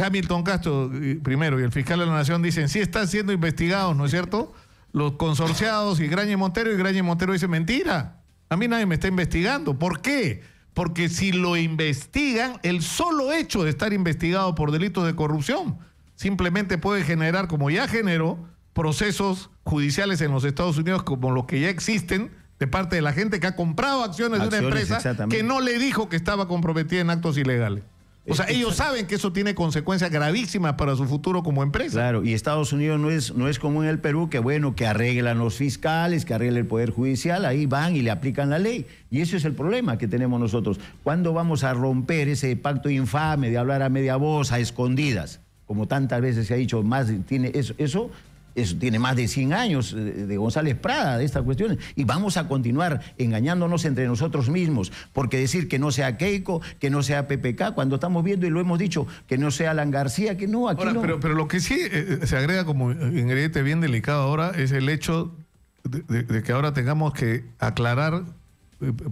Hamilton Castro primero y el fiscal de la Nación dicen sí están siendo investigados, ¿no es cierto? Los consorciados y Graña y Montero dice mentira. A mí nadie me está investigando. ¿Por qué? Porque si lo investigan, el solo hecho de estar investigado por delitos de corrupción simplemente puede generar, como ya generó, procesos judiciales en los Estados Unidos como los que ya existen de parte de la gente que ha comprado acciones de una empresa que no le dijo que estaba comprometida en actos ilegales. O sea, ellos saben que eso tiene consecuencias gravísimas para su futuro como empresa. Claro, y Estados Unidos no es como en el Perú, que bueno, que arreglan los fiscales, que arregla el Poder Judicial, ahí van y le aplican la ley. Y eso es el problema que tenemos nosotros. ¿Cuándo vamos a romper ese pacto infame de hablar a media voz, a escondidas? Como tantas veces se ha dicho, eso tiene más de 100 años de González Prada, de estas cuestiones. Y vamos a continuar engañándonos entre nosotros mismos, porque decir que no sea Keiko, que no sea PPK, cuando estamos viendo y lo hemos dicho, que no sea Alan García, que no, aquí ahora, no. Pero lo que sí se agrega como ingrediente bien delicado ahora es el hecho de que ahora tengamos que aclarar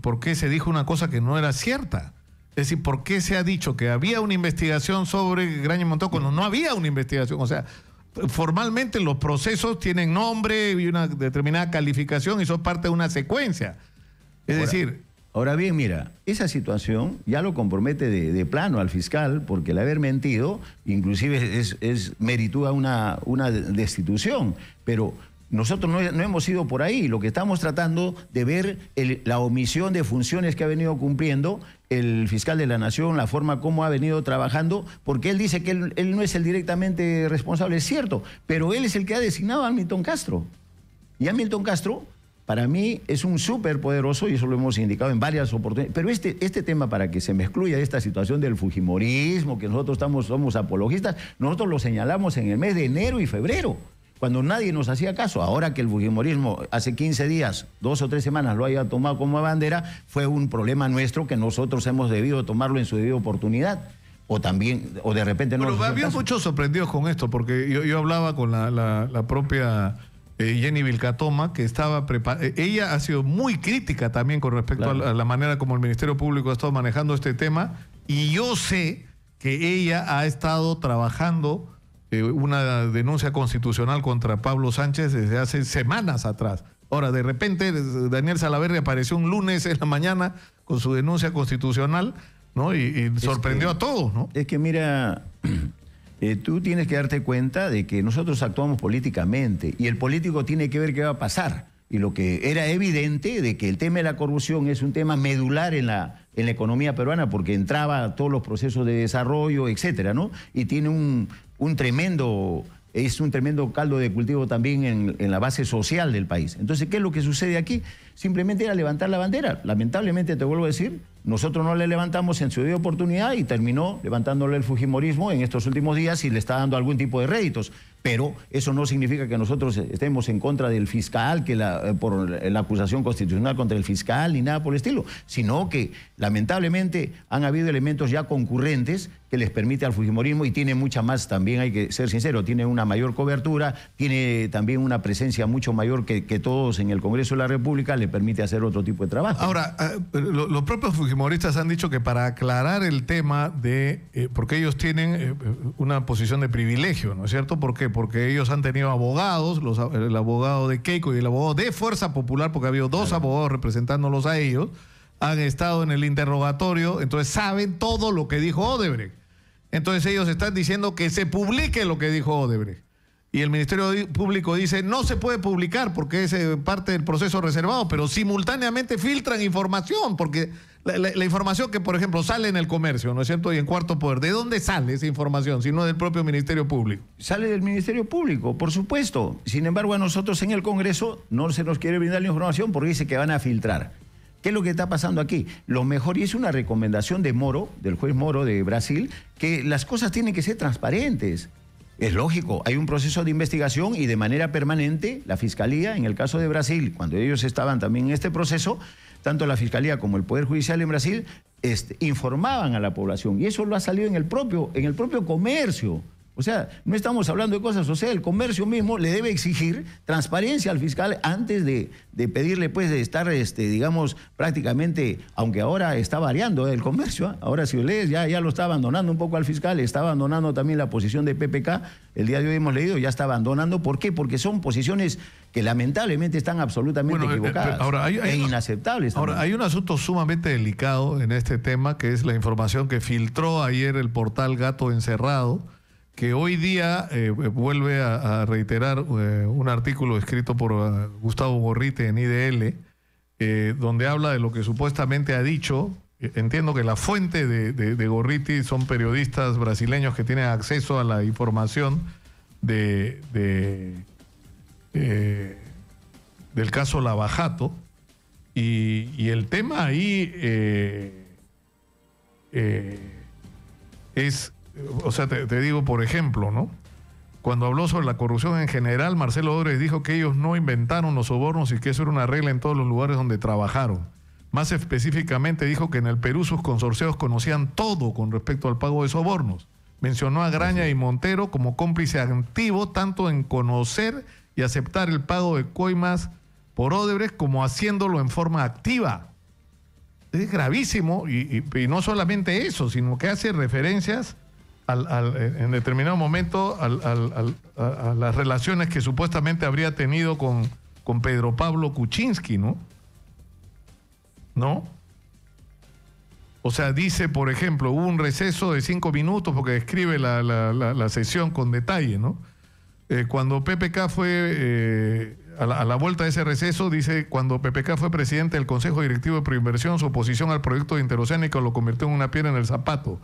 por qué se dijo una cosa que no era cierta. Es decir, ¿por qué se ha dicho que había una investigación sobre Graña y Montero cuando no había una investigación? O sea, formalmente los procesos tienen nombre y una determinada calificación y son parte de una secuencia. Es decir... Ahora bien, mira, esa situación ya lo compromete de plano al fiscal, porque el haber mentido inclusive meritúa una destitución. Pero nosotros no hemos ido por ahí. Lo que estamos tratando de ver la omisión de funciones que ha venido cumpliendo el fiscal de la Nación, la forma como ha venido trabajando, porque él dice que él no es el directamente responsable, es cierto, pero él es el que ha designado a Hamilton Castro. Y Hamilton Castro, para mí, es un súper poderoso, y eso lo hemos indicado en varias oportunidades, pero este tema, para que se me excluya de esta situación del fujimorismo, que nosotros somos apologistas, nosotros lo señalamos en el mes de enero y febrero. cuando nadie nos hacía caso. Ahora que el fujimorismo hace 15 días, 2 o 3 semanas lo haya tomado como bandera, fue un problema nuestro que nosotros hemos debido tomarlo en su debida oportunidad. O también, o de repente no. Pero había muchos sorprendidos con esto, porque yo hablaba con la propia Jenny Vilcatoma, que estaba preparada. Ella ha sido muy crítica también con respecto a la manera como el Ministerio Público ha estado manejando este tema, y yo sé que ella ha estado trabajando una denuncia constitucional contra Pablo Sánchez desde hace semanas atrás. Ahora, de repente, Daniel Salaverry apareció un lunes en la mañana con su denuncia constitucional, ¿no? Y sorprendió a todos, ¿no? Es que mira, tú tienes que darte cuenta de que nosotros actuamos políticamente y el político tiene que ver qué va a pasar. Y lo que era evidente de que el tema de la corrupción es un tema medular en la economía peruana, porque entraba a todos los procesos de desarrollo, etcétera, ¿no? Y tiene un tremendo caldo de cultivo también en la base social del país. Entonces, ¿qué es lo que sucede aquí? Simplemente era levantar la bandera. Lamentablemente, te vuelvo a decir, nosotros no le levantamos en su debida oportunidad y terminó levantándole el fujimorismo en estos últimos días y le está dando algún tipo de réditos. Pero eso no significa que nosotros estemos en contra del fiscal, por la acusación constitucional contra el fiscal, ni nada por el estilo, sino que lamentablemente han habido elementos ya concurrentes que les permite al fujimorismo, y tiene mucha más también, hay que ser sincero, tiene una mayor cobertura, tiene también una presencia mucho mayor que todos en el Congreso de la República, le permite hacer otro tipo de trabajo. Ahora, los propios fujimoristas han dicho que para aclarar el tema porque ellos tienen una posición de privilegio, ¿no es cierto? ¿Por qué? Porque ellos han tenido abogados, el abogado de Keiko y el abogado de Fuerza Popular, porque ha habido 2 abogados representándolos a ellos, han estado en el interrogatorio, entonces saben todo lo que dijo Odebrecht. Entonces ellos están diciendo que se publique lo que dijo Odebrecht. Y el Ministerio Público dice, no se puede publicar porque es parte del proceso reservado, pero simultáneamente filtran información, porque la información que, por ejemplo, sale en El Comercio, ¿no es cierto? Y en Cuarto Poder, ¿de dónde sale esa información, si no del propio Ministerio Público? Sale del Ministerio Público, por supuesto. Sin embargo, a nosotros en el Congreso no se nos quiere brindar la información porque dice que van a filtrar. ¿Qué es lo que está pasando aquí? Lo mejor, y es una recomendación de Moro, del juez Moro de Brasil, que las cosas tienen que ser transparentes. Es lógico, hay un proceso de investigación y de manera permanente la Fiscalía, en el caso de Brasil, cuando ellos estaban también en este proceso, tanto la Fiscalía como el Poder Judicial en Brasil informaban a la población, y eso lo ha salido en el propio comercio. O sea, no estamos hablando de cosas, o sea, el comercio mismo le debe exigir transparencia al fiscal antes de pedirle, pues, de estar, digamos, prácticamente, aunque ahora está variando el comercio, ¿eh? Ahora si lees, ya lo está abandonando un poco al fiscal, está abandonando también la posición de PPK, el día de hoy hemos leído, ya está abandonando. ¿Por qué? Porque son posiciones que lamentablemente están absolutamente equivocadas e inaceptables. Ahora, hay un asunto sumamente delicado en este tema, que es la información que filtró ayer el portal Gato Encerrado, que hoy día vuelve a reiterar un artículo escrito por Gustavo Gorriti en IDL, donde habla de lo que supuestamente ha dicho. Entiendo que la fuente de Gorriti son periodistas brasileños que tienen acceso a la información del caso Lava Jato, y el tema ahí es... O sea, te digo, por ejemplo, ¿no? Cuando habló sobre la corrupción en general, Marcelo Odebrecht dijo que ellos no inventaron los sobornos y que eso era una regla en todos los lugares donde trabajaron. Más específicamente dijo que en el Perú sus consorcios conocían todo con respecto al pago de sobornos. Mencionó a Graña y Montero como cómplice activo tanto en conocer y aceptar el pago de coimas por Odebrecht como haciéndolo en forma activa. Es gravísimo, y no solamente eso, sino que hace referencias en determinado momento a las relaciones que supuestamente habría tenido con Pedro Pablo Kuczynski, ¿no? O sea, dice, por ejemplo, hubo un receso de 5 minutos porque describe la sesión con detalle, ¿no? Cuando PPK fue, a la vuelta de ese receso, dice, cuando PPK fue presidente del Consejo Directivo de Proinversión, su oposición al proyecto de Interoceánica lo convirtió en una piedra en el zapato.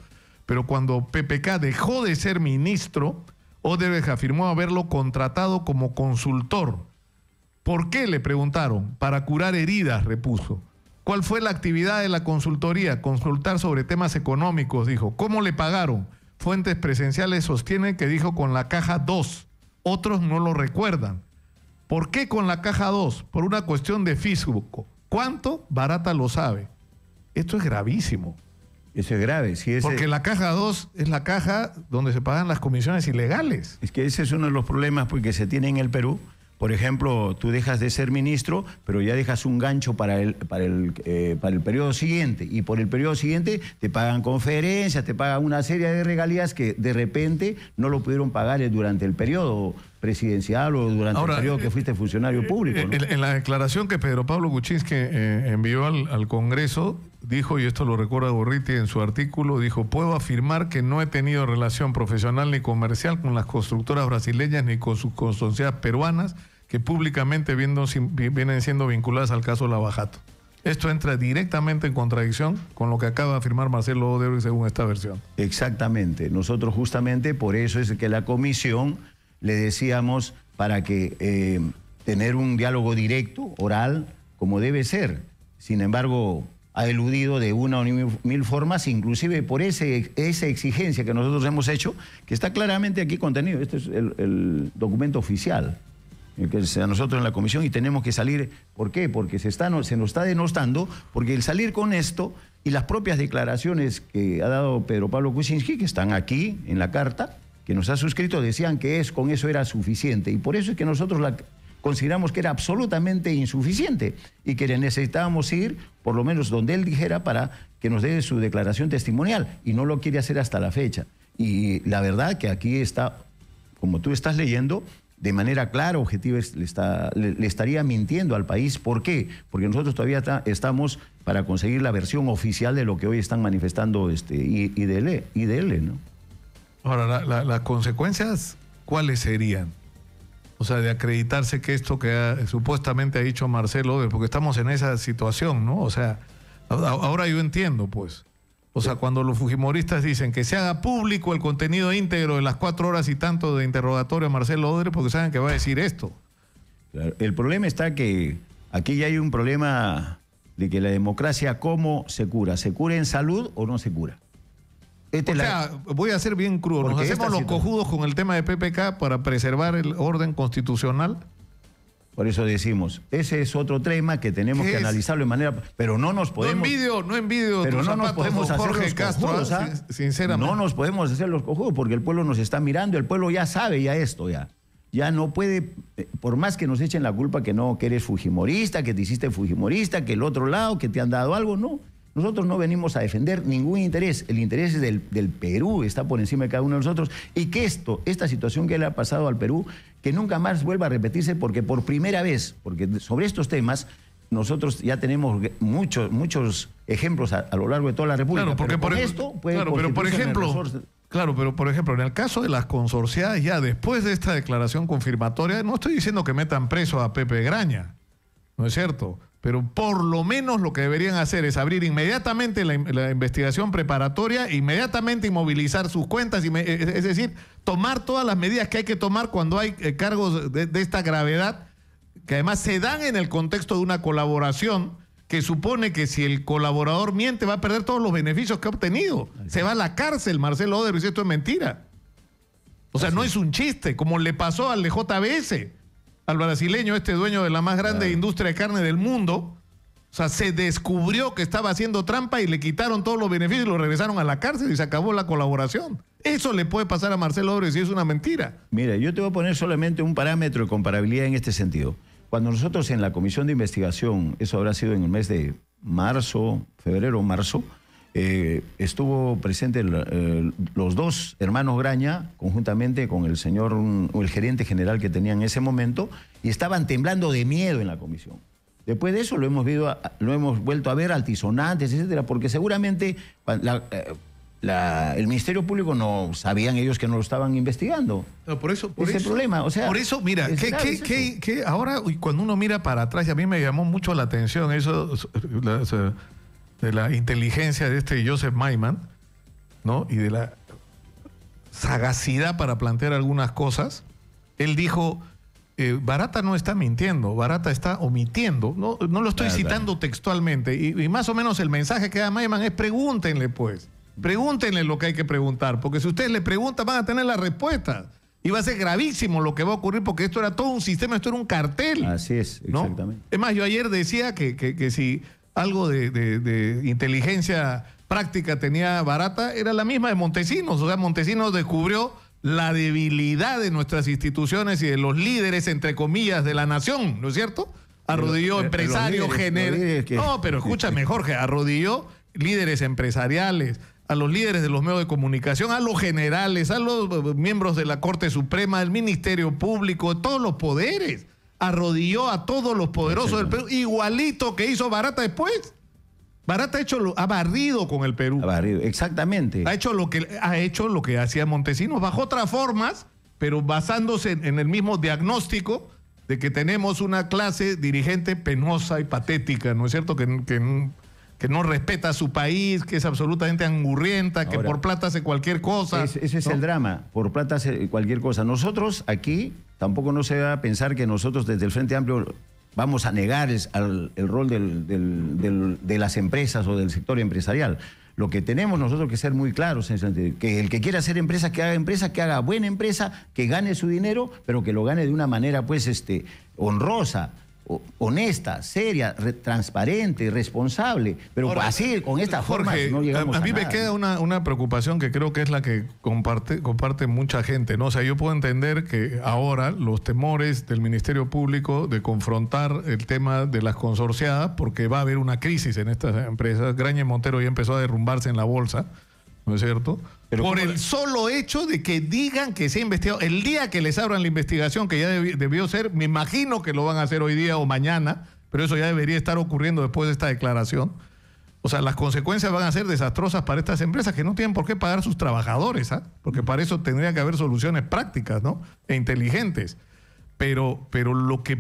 Pero cuando PPK dejó de ser ministro, Odebrecht afirmó haberlo contratado como consultor. ¿Por qué?, le preguntaron. Para curar heridas, repuso. ¿Cuál fue la actividad de la consultoría? Consultar sobre temas económicos, dijo. ¿Cómo le pagaron? Fuentes presenciales sostienen que dijo con la caja 2. otros no lo recuerdan. ¿Por qué con la caja 2? Por una cuestión de físico. ¿Cuánto? Barata lo sabe. Esto es gravísimo. Eso es grave. Si Porque la caja 2 es la caja donde se pagan las comisiones ilegales. Es que ese es uno de los problemas que se tiene en el Perú. Por ejemplo, tú dejas de ser ministro, pero ya dejas un gancho para el periodo siguiente. Y por el periodo siguiente te pagan conferencias, te pagan una serie de regalías que de repente no lo pudieron pagar durante el periodo presidencial o durante el periodo que fuiste funcionario público, ¿no? En la declaración que Pedro Pablo Kuczynski envió al Congreso, dijo, y esto lo recuerda Gorriti en su artículo, dijo: puedo afirmar que no he tenido relación profesional ni comercial con las constructoras brasileñas ni con sus consorciadas peruanas que públicamente vienen siendo vinculadas al caso Lavajato. Esto entra directamente en contradicción con lo que acaba de afirmar Marcelo Odebrecht según esta versión. Exactamente. Nosotros justamente por eso es que la comisión le decíamos para que tener un diálogo directo, oral, como debe ser. Sin embargo, ha eludido de una o mil formas, inclusive por esa exigencia que nosotros hemos hecho, que está claramente aquí contenido. Este es el documento oficial que es a nosotros en la comisión, y tenemos que salir. ¿Por qué? Porque se nos está denostando, porque el salir con esto y las propias declaraciones que ha dado Pedro Pablo Kuczynski, que están aquí en la carta, que nos ha suscrito, decían que con eso era suficiente, y por eso es que nosotros consideramos que era absolutamente insuficiente y que necesitábamos ir, por lo menos donde él dijera, para que nos dé su declaración testimonial, y no lo quiere hacer hasta la fecha. Y la verdad que aquí está, como tú estás leyendo, de manera clara, objetiva, le estaría mintiendo al país. ¿Por qué? Porque nosotros todavía estamos para conseguir la versión oficial de lo que hoy están manifestando IDL, ¿no? Ahora, las consecuencias, ¿cuáles serían? O sea, de acreditarse que esto que supuestamente ha dicho Marcelo Odebrecht, porque estamos en esa situación, ¿no? O sea, ahora yo entiendo, pues. O sea, cuando los fujimoristas dicen que se haga público el contenido íntegro de las 4 horas y tanto de interrogatorio a Marcelo Odebrecht, porque saben que va a decir esto. Claro, el problema está que aquí ya hay un problema de que la democracia, ¿cómo se cura? ¿Se cura en salud o no se cura? Voy a ser bien crudo. ¿Nos hacemos los cojudos con el tema de PPK para preservar el orden constitucional? Por eso decimos, ese es otro tema que tenemos que analizarlo de manera... Pero no nos podemos... No envidio pero no nos podemos hacer Jorge los Castro, cojudos, sinceramente. No nos podemos hacer los cojudos porque el pueblo nos está mirando, el pueblo ya sabe esto. Ya no puede, por más que nos echen la culpa que eres fujimorista, que te hiciste fujimorista, que el otro lado, que te han dado algo, no. Nosotros no venimos a defender ningún interés. El interés es del Perú, está por encima de cada uno de nosotros. Y que esta situación que le ha pasado al Perú, que nunca más vuelva a repetirse, porque por primera vez, porque sobre estos temas, nosotros ya tenemos muchos ejemplos a lo largo de toda la República. Claro, porque pero por ejemplo, en el caso de las consorciadas, ya después de esta declaración confirmatoria, no estoy diciendo que metan preso a Pepe Graña, ¿no es cierto? Pero por lo menos lo que deberían hacer es abrir inmediatamente la investigación preparatoria, inmediatamente inmovilizar sus cuentas, es decir, tomar todas las medidas que hay que tomar cuando hay cargos de esta gravedad, que además se dan en el contexto de una colaboración que supone que si el colaborador miente va a perder todos los beneficios que ha obtenido. Se va a la cárcel, Marcelo Odebrecht, y esto es mentira. O sea, no es un chiste, como le pasó al de JBS. Al brasileño, dueño de la más grande industria de carne del mundo. O sea, se descubrió que estaba haciendo trampa y le quitaron todos los beneficios y lo regresaron a la cárcel y se acabó la colaboración. Eso le puede pasar a Marcelo Odebrecht si es una mentira. Mira, yo te voy a poner solamente un parámetro de comparabilidad en este sentido. Cuando nosotros en la comisión de investigación, eso habrá sido en el mes de febrero o marzo, estuvo presente los dos hermanos Graña, conjuntamente con el gerente general que tenía en ese momento, y estaban temblando de miedo en la comisión. Después de eso lo hemos vuelto a ver altisonantes, etcétera, porque seguramente el Ministerio Público no sabían ellos que no lo estaban investigando. No, por eso, problema, o sea, por eso, mira, que ahora cuando uno mira para atrás, y a mí me llamó mucho la atención eso de la inteligencia de Joseph Maiman, ¿no? Y de la sagacidad para plantear algunas cosas. Él dijo, Barata no está mintiendo, Barata está omitiendo. No lo estoy citando textualmente. Y más o menos el mensaje que da Maiman es: pregúntenle, pues. Pregúntenle lo que hay que preguntar, porque si ustedes le preguntan van a tener la respuesta. Iba a ser gravísimo lo que va a ocurrir porque esto era todo un sistema, esto era un cartel. Así es, ¿no? exactamente. Es más, yo ayer decía que si algo de inteligencia práctica tenía Barata, era la misma de Montesinos. O sea, Montesinos descubrió la debilidad de nuestras instituciones y de los líderes, entre comillas, de la nación, ¿no es cierto? Arrodilló empresarios generales. No, pero escúchame, Jorge, arrodilló líderes empresariales, a los líderes de los medios de comunicación, a los generales, a los miembros de la Corte Suprema, del Ministerio Público, de todos los poderes. Arrodilló a todos los poderosos del Perú, igualito que hizo Barata después. Barata ha barrido con el Perú. Ha barrido, exactamente. Ha hecho lo que hacía Montesinos, bajo otras formas, pero basándose en el mismo diagnóstico de que tenemos una clase dirigente penosa y patética, ¿no es cierto? Que no respeta a su país, que es absolutamente angurrienta, que por plata hace cualquier cosa. Ese es el drama, por plata hace cualquier cosa. Nosotros aquí tampoco no se va a pensar que nosotros desde el Frente Amplio vamos a negar el rol de las empresas o del sector empresarial. Lo que tenemos nosotros que ser muy claros en ese sentido, que el que quiera hacer empresa, que haga buena empresa, que gane su dinero, pero que lo gane de una manera pues honrosa, honesta, seria, transparente, responsable. Pero ahora, así, con esta forma no llegamos a mí nada. Me queda una preocupación que creo que es la que comparte mucha gente, ¿no? O sea, yo puedo entender que ahora los temores del Ministerio Público de confrontar el tema de las consorciadas, porque va a haber una crisis en estas empresas. Graña Montero ya empezó a derrumbarse en la bolsa, ¿no es cierto? Pero por el solo hecho de que digan que se ha investigado. El día que les abran la investigación, que ya debió ser, me imagino que lo van a hacer hoy día o mañana, pero eso ya debería estar ocurriendo después de esta declaración. O sea, las consecuencias van a ser desastrosas para estas empresas que no tienen por qué pagar a sus trabajadores, ¿ah? Porque para eso tendría que haber soluciones prácticas, ¿no? E inteligentes. Pero lo que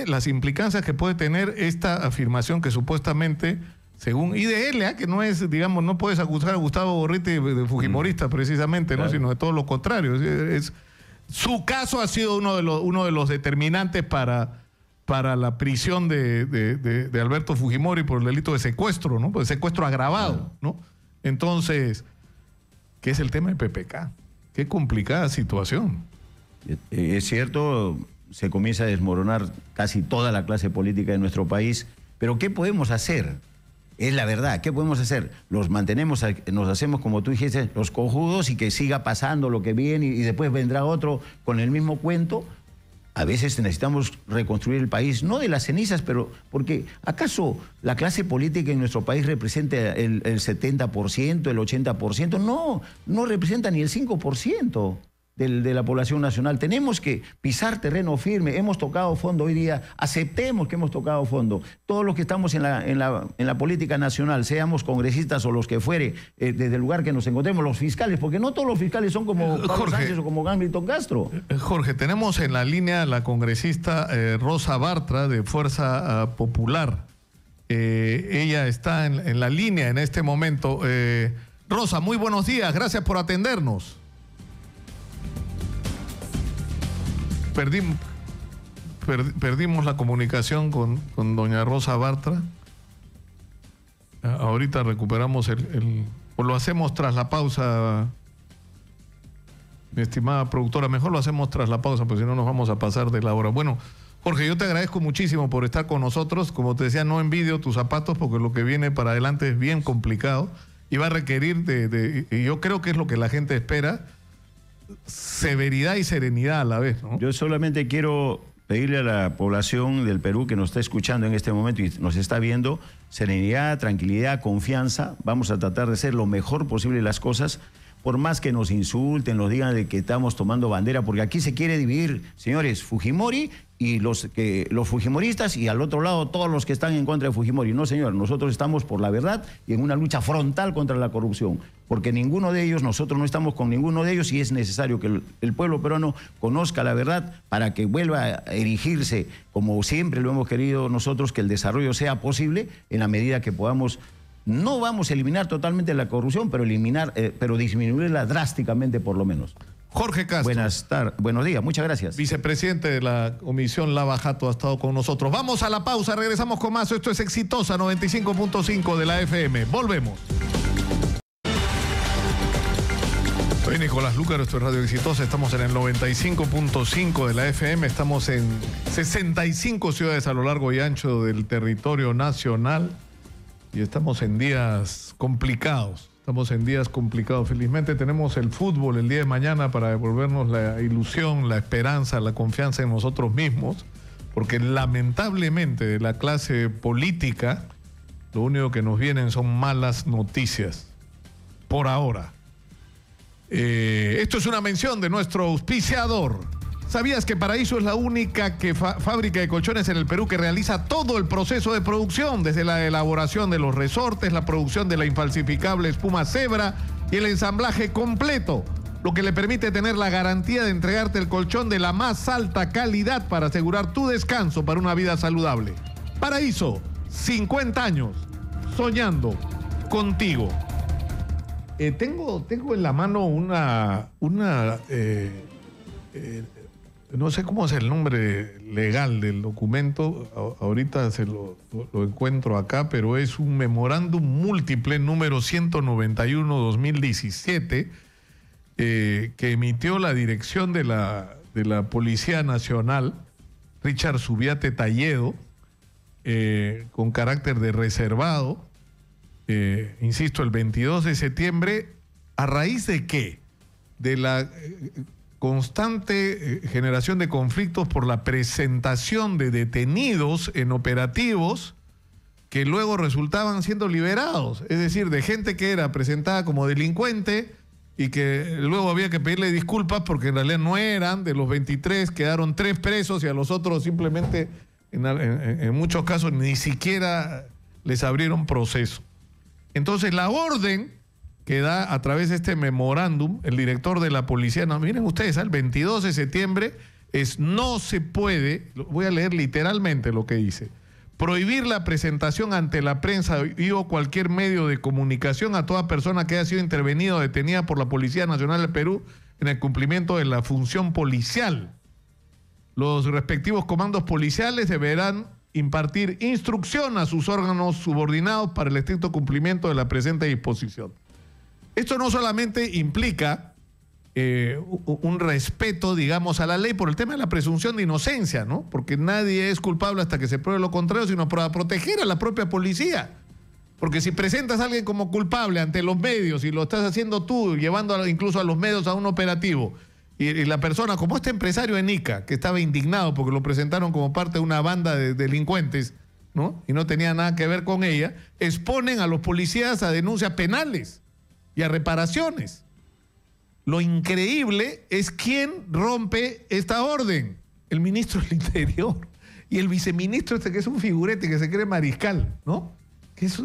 las implicancias que puede tener esta afirmación que supuestamente, según IDL, que no es, digamos, no puedes acusar a Gustavo Gorriti de fujimorista precisamente, ¿no? Sino de todo lo contrario. Su caso ha sido uno de los determinantes para la prisión de Alberto Fujimori por el delito de secuestro, ¿no? Por secuestro agravado, ¿no? Entonces, ¿qué es el tema de PPK? Qué complicada situación. Es cierto, se comienza a desmoronar casi toda la clase política de nuestro país, pero ¿qué podemos hacer? Es la verdad, ¿qué podemos hacer? Los mantenemos, nos hacemos, como tú dijiste, los cojudos y que siga pasando lo que viene y después vendrá otro con el mismo cuento. A veces necesitamos reconstruir el país, no de las cenizas, pero porque ¿acaso la clase política en nuestro país representa el 70%, el 80%? No representa ni el 5%. De la población nacional. Tenemos que pisar terreno firme. Hemos tocado fondo hoy día. Aceptemos que hemos tocado fondo. Todos los que estamos en la política nacional, seamos congresistas o los que fuere, desde el lugar que nos encontremos, los fiscales, porque no todos los fiscales son como Pablo Sánchez o como Hamilton Castro. Jorge, tenemos en la línea la congresista Rosa Bartra de Fuerza Popular. Ella está en la línea en este momento. Rosa, muy buenos días. Gracias por atendernos. Perdimos la comunicación con doña Rosa Bartra. Ahorita recuperamos o lo hacemos tras la pausa, mi estimada productora. Mejor lo hacemos tras la pausa, porque si no nos vamos a pasar de la hora. Bueno, Jorge, yo te agradezco muchísimo por estar con nosotros. Como te decía, no envidio tus zapatos porque lo que viene para adelante es bien complicado y va a requerir y yo creo que es lo que la gente espera, severidad y serenidad a la vez, ¿no? Yo solamente quiero pedirle a la población del Perú que nos está escuchando en este momento y nos está viendo, serenidad, tranquilidad, confianza. Vamos a tratar de hacer lo mejor posible las cosas, por más que nos insulten, nos digan de que estamos tomando bandera, porque aquí se quiere dividir, señores, Fujimori y los fujimoristas, y al otro lado todos los que están en contra de Fujimori. No, señor, nosotros estamos por la verdad y en una lucha frontal contra la corrupción, porque ninguno de ellos, nosotros no estamos con ninguno de ellos, y es necesario que el pueblo peruano conozca la verdad para que vuelva a erigirse, como siempre lo hemos querido nosotros, que el desarrollo sea posible en la medida que podamos. No vamos a eliminar totalmente la corrupción, pero disminuirla drásticamente por lo menos. Jorge Castro. Buenos días, muchas gracias. Vicepresidente de la Comisión Lava Jato ha estado con nosotros. Vamos a la pausa, regresamos con más. Esto es Exitosa 95.5 de la FM. Volvemos. Soy Nicolás Lúcar, esto es Radio Exitosa, estamos en el 95.5 de la FM, estamos en 65 ciudades a lo largo y ancho del territorio nacional y estamos en días complicados, Felizmente tenemos el fútbol el día de mañana para devolvernos la ilusión, la esperanza, la confianza en nosotros mismos, porque lamentablemente de la clase política lo único que nos vienen son malas noticias, por ahora. Esto es una mención de nuestro auspiciador. ¿Sabías que Paraíso es la única fábrica de colchones en el Perú que realiza todo el proceso de producción, desde la elaboración de los resortes, la producción de la infalsificable espuma Zebra y el ensamblaje completo, lo que le permite tener la garantía de entregarte el colchón de la más alta calidad para asegurar tu descanso para una vida saludable? Paraíso, 50 años soñando contigo. Tengo en la mano no sé cómo es el nombre legal del documento, ahorita se lo encuentro acá, pero es un memorándum múltiple número 191-2017 que emitió la dirección de la Policía Nacional, Richard Zubiate Talledo, con carácter de reservado. Insisto, el 22 de septiembre, ¿a raíz de qué? De la constante generación de conflictos por la presentación de detenidos en operativos que luego resultaban siendo liberados, es decir, de gente que era presentada como delincuente y que luego había que pedirle disculpas porque en realidad no eran. De los 23 quedaron 3 presos y a los otros simplemente, en muchos casos, ni siquiera les abrieron proceso. Entonces la orden que da a través de este memorándum el director de la policía, no, miren ustedes, el 22 de septiembre es: no se puede, voy a leer literalmente lo que dice, prohibir la presentación ante la prensa y o cualquier medio de comunicación a toda persona que haya sido intervenida o detenida por la Policía Nacional del Perú en el cumplimiento de la función policial. Los respectivos comandos policiales deberán impartir instrucción a sus órganos subordinados para el estricto cumplimiento de la presente disposición. Esto no solamente implica un respeto, digamos, a la ley por el tema de la presunción de inocencia, ¿no? Porque nadie es culpable hasta que se pruebe lo contrario, sino para proteger a la propia policía. Porque si presentas a alguien como culpable ante los medios y lo estás haciendo tú, llevando incluso a los medios a un operativo, y la persona, como este empresario en Ica, que estaba indignado porque lo presentaron como parte de una banda de delincuentes, ¿no? Y no tenía nada que ver con ella, exponen a los policías a denuncias penales y a reparaciones. Lo increíble es quién rompe esta orden: el ministro del Interior y el viceministro que es un figurete, que se cree mariscal, ¿no? Que es,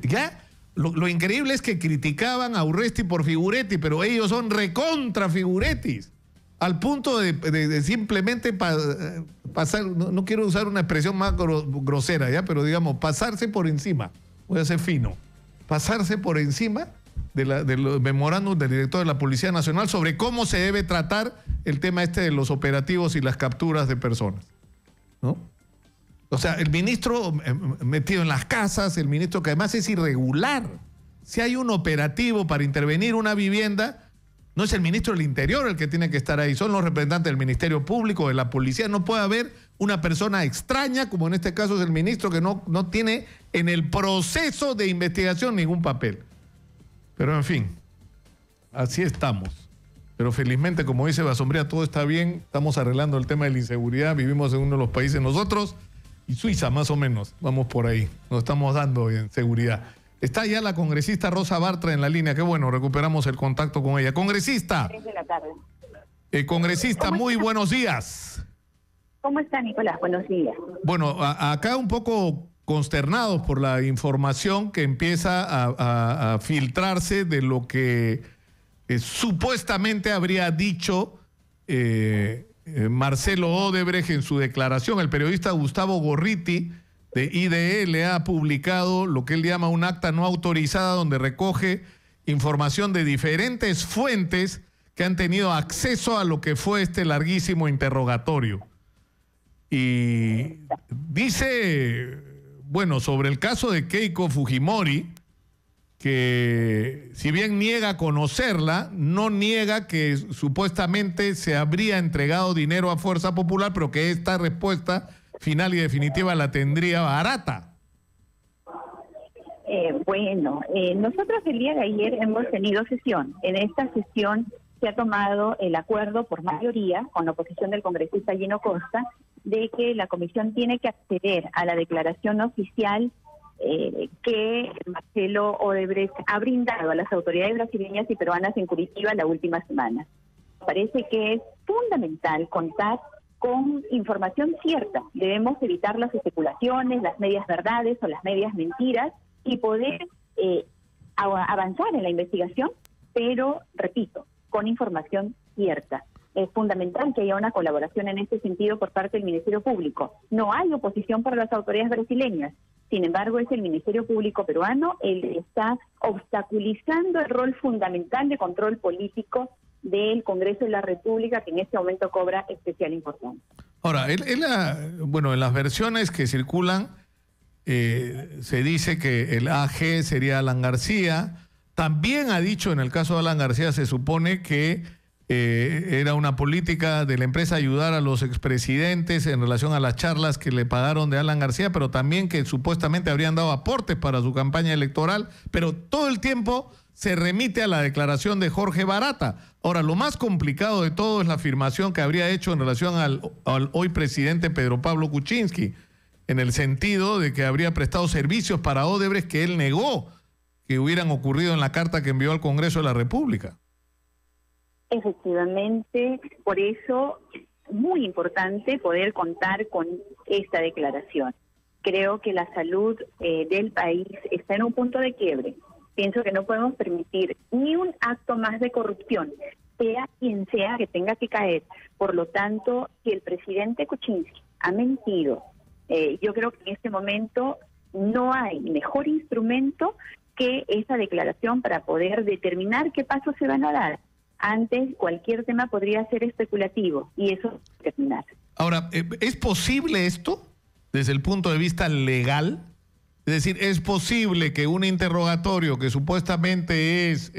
ya. Lo increíble es que criticaban a Urresti por figuretti, pero ellos son recontra figurettis, al punto de simplemente pasar, no quiero usar una expresión más grosera, ¿ya? Pero digamos, pasarse por encima, voy a ser fino, pasarse por encima de los memorándum del director de la Policía Nacional sobre cómo se debe tratar el tema de los operativos y las capturas de personas, ¿no? O sea, el ministro metido en las casas, el ministro que además es irregular. Si hay un operativo para intervenir una vivienda, no es el ministro del Interior el que tiene que estar ahí, son los representantes del Ministerio Público, de la policía. No puede haber una persona extraña, como en este caso es el ministro, que no tiene en el proceso de investigación ningún papel. Pero en fin, así estamos. Pero felizmente, como dice Basombría, todo está bien, estamos arreglando el tema de la inseguridad, vivimos en uno de los países nosotros, y Suiza más o menos, vamos por ahí, nos estamos dando en seguridad. Está ya la congresista Rosa Bartra en la línea, qué bueno, recuperamos el contacto con ella. Congresista. 3 de la tarde. Congresista, muy buenos días. ¿Cómo está, Nicolás? Buenos días. Bueno, acá un poco consternados por la información que empieza a filtrarse de lo que supuestamente habría dicho Marcelo Odebrecht en su declaración. El periodista Gustavo Gorriti de IDL ha publicado lo que él llama un acta no autorizada donde recoge información de diferentes fuentes que han tenido acceso a lo que fue este larguísimo interrogatorio. Y dice, bueno, sobre el caso de Keiko Fujimori, que si bien niega conocerla, no niega que supuestamente se habría entregado dinero a Fuerza Popular, pero que esta respuesta final y definitiva la tendría Barata. Nosotros el día de ayer hemos tenido sesión. En esta sesión se ha tomado el acuerdo por mayoría, con la oposición del congresista Gino Costa, de que la comisión tiene que acceder a la declaración oficial que Marcelo Odebrecht ha brindado a las autoridades brasileñas y peruanas en Curitiba la última semana. Parece que es fundamental contar con información cierta. Debemos evitar las especulaciones, las medias verdades o las medias mentiras y poder avanzar en la investigación, pero, repito, con información cierta. Es fundamental que haya una colaboración en este sentido por parte del Ministerio Público. No hay oposición por las autoridades brasileñas. Sin embargo, es el Ministerio Público peruano el que está obstaculizando el rol fundamental de control político del Congreso de la República, que en este momento cobra especial importancia. Ahora, en las versiones que circulan, se dice que el AG sería Alan García. También ha dicho, en el caso de Alan García, se supone que era una política de la empresa ayudar a los expresidentes en relación a las charlas que le pagaron de Alan García, pero también que supuestamente habrían dado aportes para su campaña electoral, pero todo el tiempo se remite a la declaración de Jorge Barata. Ahora, lo más complicado de todo es la afirmación que habría hecho en relación al hoy presidente Pedro Pablo Kuczynski, en el sentido de que habría prestado servicios para Odebrecht que él negó que hubieran ocurrido en la carta que envió al Congreso de la República. Efectivamente, por eso es muy importante poder contar con esta declaración. Creo que la salud del país está en un punto de quiebre. Pienso que no podemos permitir ni un acto más de corrupción, sea quien sea que tenga que caer. Por lo tanto, si el presidente Kuczynski ha mentido, yo creo que en este momento no hay mejor instrumento que esa declaración para poder determinar qué pasos se van a dar. Antes, cualquier tema podría ser especulativo y eso terminar. Ahora, ¿es posible esto desde el punto de vista legal? Es decir, ¿es posible que un interrogatorio que supuestamente es,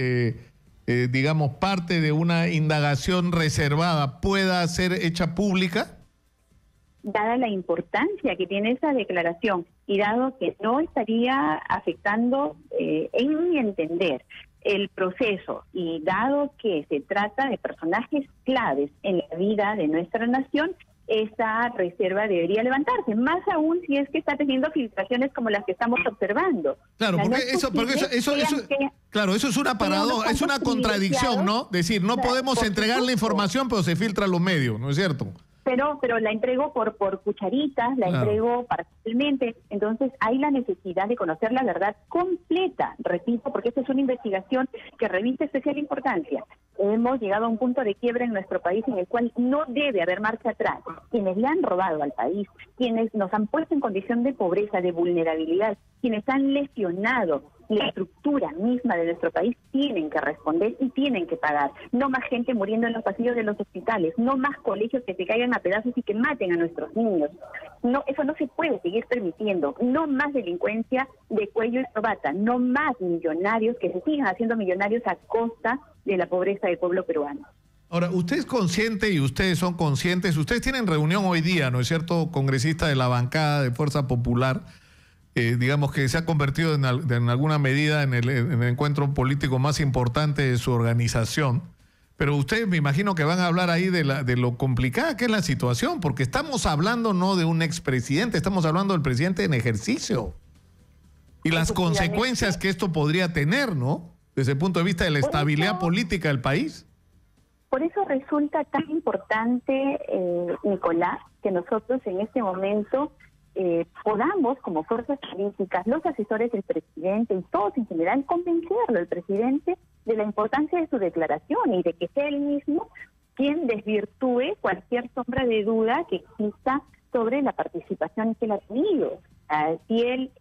digamos, parte de una indagación reservada pueda ser hecha pública? Dada la importancia que tiene esa declaración y dado que no estaría afectando, en mi entender, el proceso, y dado que se trata de personajes claves en la vida de nuestra nación, esa reserva debería levantarse, más aún si es que está teniendo filtraciones como las que estamos observando. Claro, porque eso es una paradoja, es una contradicción, ¿no? Decir, no podemos entregar la información, pero se filtra a los medios, ¿no es cierto? Pero la entrego por cucharitas, la entrego parcialmente. Entonces hay la necesidad de conocer la verdad completa, repito, porque esta es una investigación que reviste especial importancia. Hemos llegado a un punto de quiebra en nuestro país en el cual no debe haber marcha atrás. Quienes le han robado al país, quienes nos han puesto en condición de pobreza, de vulnerabilidad, quienes han lesionado la estructura misma de nuestro país, tienen que responder y tienen que pagar. No más gente muriendo en los pasillos de los hospitales, no más colegios que se caigan a pedazos y que maten a nuestros niños. No, eso no se puede seguir permitiendo. No más delincuencia de cuello y corbata, no más millonarios que se sigan haciendo millonarios a costa de la pobreza del pueblo peruano. Ahora, usted es consciente y ustedes son conscientes, ustedes tienen reunión hoy día, ¿no es cierto?, congresista de la bancada de Fuerza Popular, digamos que se ha convertido en alguna medida en el encuentro político más importante de su organización. Pero ustedes me imagino que van a hablar ahí de lo complicada que es la situación, porque estamos hablando no de un expresidente, estamos hablando del presidente en ejercicio. Y las consecuencias que esto podría tener, ¿no?, desde el punto de vista de la estabilidad política del país. Por eso resulta tan importante, Nicolás, que nosotros en este momento podamos, como fuerzas políticas, los asesores del presidente y todos en general, convencerlo al presidente de la importancia de su declaración y de que sea él mismo quien desvirtúe cualquier sombra de duda que exista sobre la participación que él ha tenido. Si él,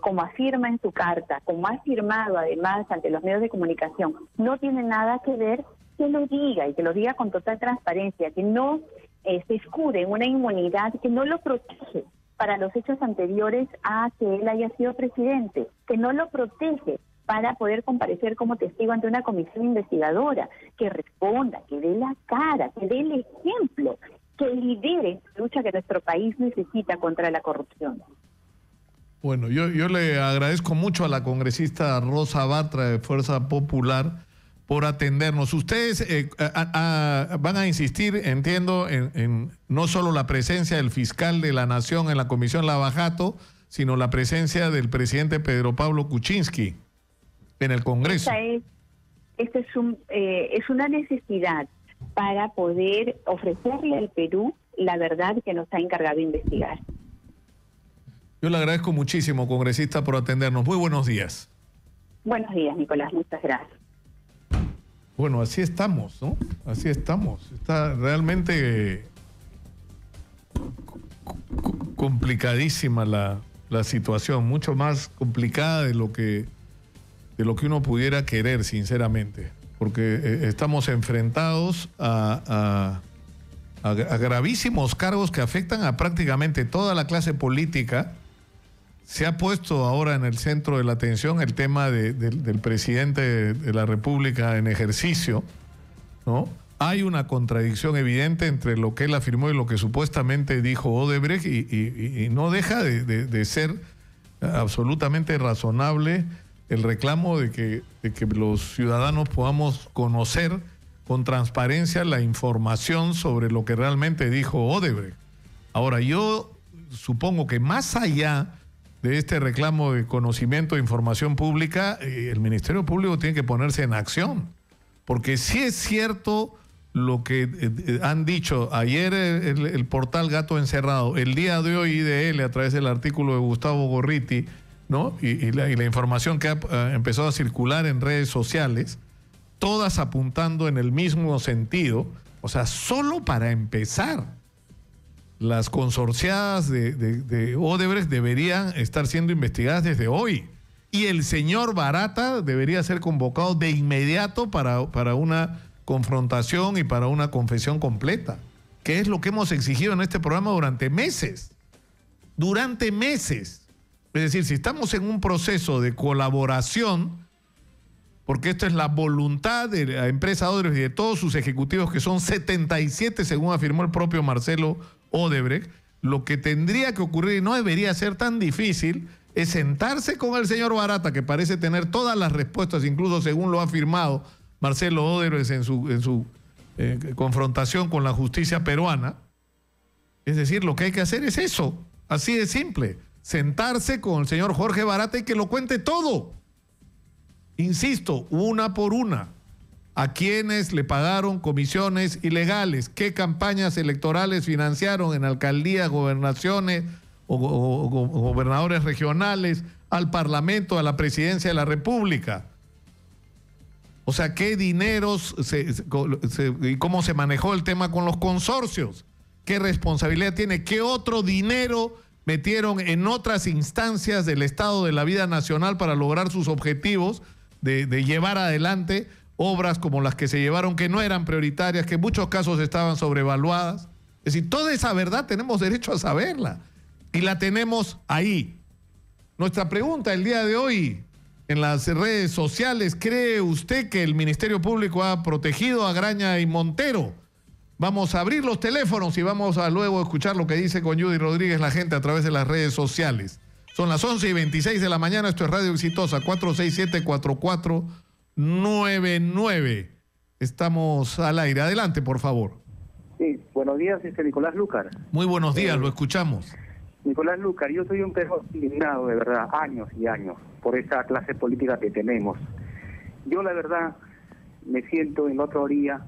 como afirma en su carta, como ha afirmado además ante los medios de comunicación, no tiene nada que ver, que lo diga y que lo diga con total transparencia, que no se escude en una inmunidad que no lo protege. para los hechos anteriores a que él haya sido presidente, que no lo protege para poder comparecer como testigo ante una comisión investigadora, que responda, que dé la cara, que dé el ejemplo, que lidere la lucha que nuestro país necesita contra la corrupción. Bueno, yo le agradezco mucho a la congresista Rosa Bartra de Fuerza Popular por atendernos. Ustedes van a insistir, entiendo, en no solo la presencia del fiscal de la Nación en la Comisión Lavajato, sino la presencia del presidente Pedro Pablo Kuczynski en el Congreso. Esta es una necesidad para poder ofrecerle al Perú la verdad que nos ha encargado de investigar. Yo le agradezco muchísimo, congresista, por atendernos. Muy buenos días. Buenos días, Nicolás. Muchas gracias. Bueno, así estamos, ¿no? Así estamos. Está realmente complicadísima la situación, mucho más complicada de lo que uno pudiera querer, sinceramente, porque estamos enfrentados a gravísimos cargos que afectan a prácticamente toda la clase política. Se ha puesto ahora en el centro de la atención el tema del presidente de la República en ejercicio, ¿no? Hay una contradicción evidente entre lo que él afirmó y lo que supuestamente dijo Odebrecht y no deja de ser absolutamente razonable el reclamo de que los ciudadanos podamos conocer con transparencia la información sobre lo que realmente dijo Odebrecht. Ahora, yo supongo que más allá de este reclamo de conocimiento e información pública, el Ministerio Público tiene que ponerse en acción, porque sí es cierto lo que han dicho ayer el portal Gato Encerrado, el día de hoy IDL a través del artículo de Gustavo Gorriti, ¿no? y la información que ha empezado a circular en redes sociales, todas apuntando en el mismo sentido. O sea, solo para empezar, las consorciadas de Odebrecht deberían estar siendo investigadas desde hoy. Y el señor Barata debería ser convocado de inmediato para una confrontación y para una confesión completa, que es lo que hemos exigido en este programa durante meses. Durante meses. Es decir, si estamos en un proceso de colaboración, porque esto es la voluntad de la empresa Odebrecht y de todos sus ejecutivos, que son 77, según afirmó el propio Marcelo Odebrecht, lo que tendría que ocurrir, y no debería ser tan difícil, es sentarse con el señor Barata, que parece tener todas las respuestas, incluso según lo ha afirmado Marcelo Odebrecht en su confrontación con la justicia peruana. Es decir, lo que hay que hacer es eso, así de simple, sentarse con el señor Jorge Barata y que lo cuente todo. Insisto, una por una. ¿A quiénes le pagaron comisiones ilegales? ¿Qué campañas electorales financiaron en alcaldías, gobernaciones o gobernadores regionales, al Parlamento, a la Presidencia de la República? O sea, ¿qué dineros y cómo se manejó el tema con los consorcios? ¿Qué responsabilidad tiene? ¿Qué otro dinero metieron en otras instancias del Estado de la vida nacional para lograr sus objetivos de llevar adelante obras como las que se llevaron, que no eran prioritarias, que en muchos casos estaban sobrevaluadas? Es decir, toda esa verdad tenemos derecho a saberla y la tenemos ahí. Nuestra pregunta el día de hoy en las redes sociales: ¿cree usted que el Ministerio Público ha protegido a Graña y Montero? Vamos a abrir los teléfonos y vamos a luego escuchar lo que dice con Judy Rodríguez la gente a través de las redes sociales. Son las 11:26 de la mañana, esto es Radio Exitosa, 467-4499. Estamos al aire. Adelante, por favor. Sí, buenos días, Nicolás Lúcar. Muy buenos días, lo escuchamos. Nicolás Lúcar, yo soy un perro indignado, de verdad, años y años, por esa clase política que tenemos. Yo, la verdad, me siento en la otra orilla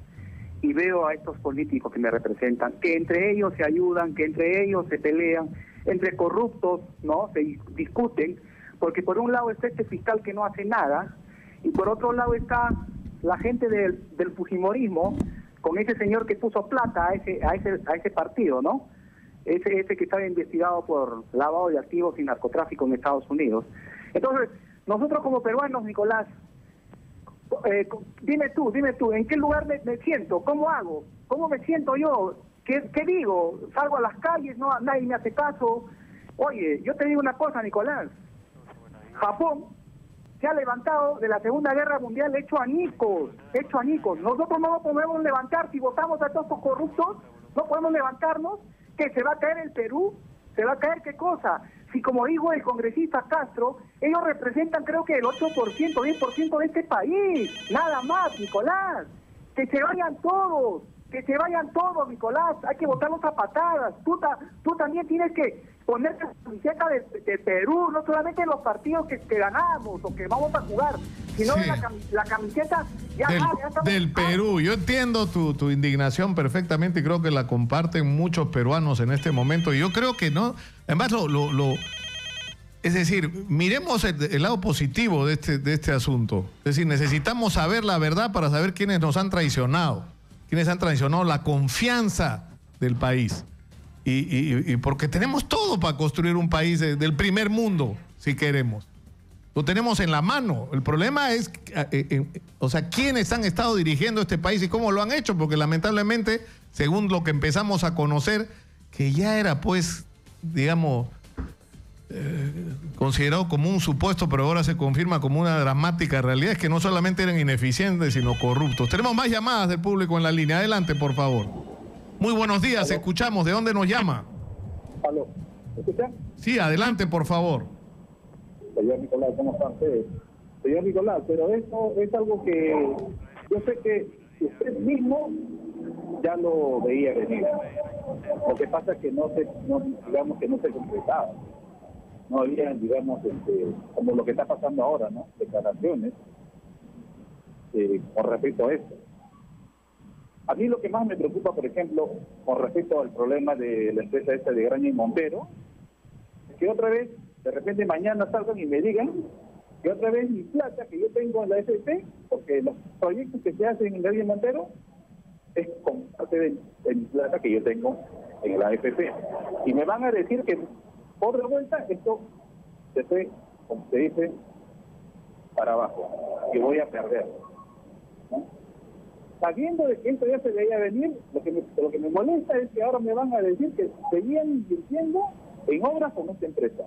y veo a estos políticos que me representan, que entre ellos se ayudan, que entre ellos se pelean, entre corruptos, ¿no? Se discuten, porque por un lado está este fiscal que no hace nada, y por otro lado está la gente del fujimorismo, con ese señor que puso plata a ese partido, ¿no? Ese que estaba investigado por lavado de activos y narcotráfico en Estados Unidos. Entonces, nosotros como peruanos, Nicolás, dime tú, ¿en qué lugar me siento? ¿Cómo hago? ¿Cómo me siento yo? ¿Qué digo? Salgo a las calles, no, nadie me hace caso. Oye, yo te digo una cosa, Nicolás. Japón se ha levantado de la Segunda Guerra Mundial hecho añicos. Nosotros no nos podemos levantar si votamos a todos estos corruptos, no podemos levantarnos, que se va a caer el Perú, se va a caer qué cosa. Si como dijo el congresista Castro, ellos representan creo que el 8%, 10% de este país, nada más, Nicolás. Que se vayan todos, Nicolás, hay que votarlos a patadas. Tú también tienes que ponerte la camiseta de Perú, no solamente los partidos que ganamos o que vamos a jugar, sino Sí. la camiseta del Perú. Yo entiendo tu indignación perfectamente y creo que la comparten muchos peruanos en este momento. Y yo creo que no, además es decir, miremos el lado positivo de este asunto. Es decir, necesitamos saber la verdad para saber quiénes nos han traicionado, la confianza del país. Y porque tenemos todo para construir un país del primer mundo, si queremos. Lo tenemos en la mano. El problema es, quiénes han estado dirigiendo este país y cómo lo han hecho, porque lamentablemente, según lo que empezamos a conocer, que ya era, pues, digamos, considerado como un supuesto, pero ahora se confirma como una dramática realidad, es que no solamente eran ineficientes, sino corruptos. Tenemos más llamadas del público en la línea. Adelante, por favor. Muy buenos días, ¿Aló? Escuchamos. ¿De dónde nos llama? ¿Aló? ¿Me escuchan? Sí, adelante, por favor. Señor Nicolás, ¿cómo están ustedes? Señor Nicolás, pero esto es algo que yo sé que usted mismo ya lo veía venir. Lo que pasa es que digamos que no se concretaba. No había, digamos, como lo que está pasando ahora, ¿no? Declaraciones con respecto a esto. A mí lo que más me preocupa, por ejemplo, con respecto al problema de la empresa esta de Graña y Montero, es que otra vez, de repente mañana salgan y me digan que otra vez mi plata que yo tengo en la AFP, porque los proyectos que se hacen en Graña y Montero es con parte de mi plata que yo tengo en la AFP. Y me van a decir que por de vuelta esto se fue, como se dice, para abajo, que voy a perder, ¿no? Sabiendo de que esto ya se veía venir, lo que me molesta es que ahora me van a decir que seguían invirtiendo en obras con esta empresa.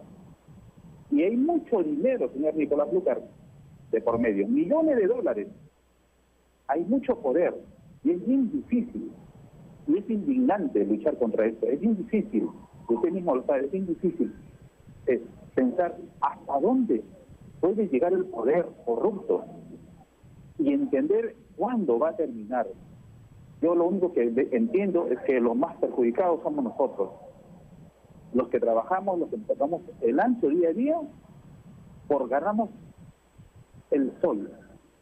Y hay mucho dinero, señor Nicolás Lúcar, de por medio, millones de dólares. Hay mucho poder y es bien difícil. Y es indignante luchar contra esto, es bien difícil. Usted mismo lo sabe, es bien difícil pensar hasta dónde puede llegar el poder corrupto y entender cuándo va a terminar. Yo lo único que entiendo es que los más perjudicados somos nosotros, los que trabajamos, los que nos sacamos el ancho día a día por ganarnos el sol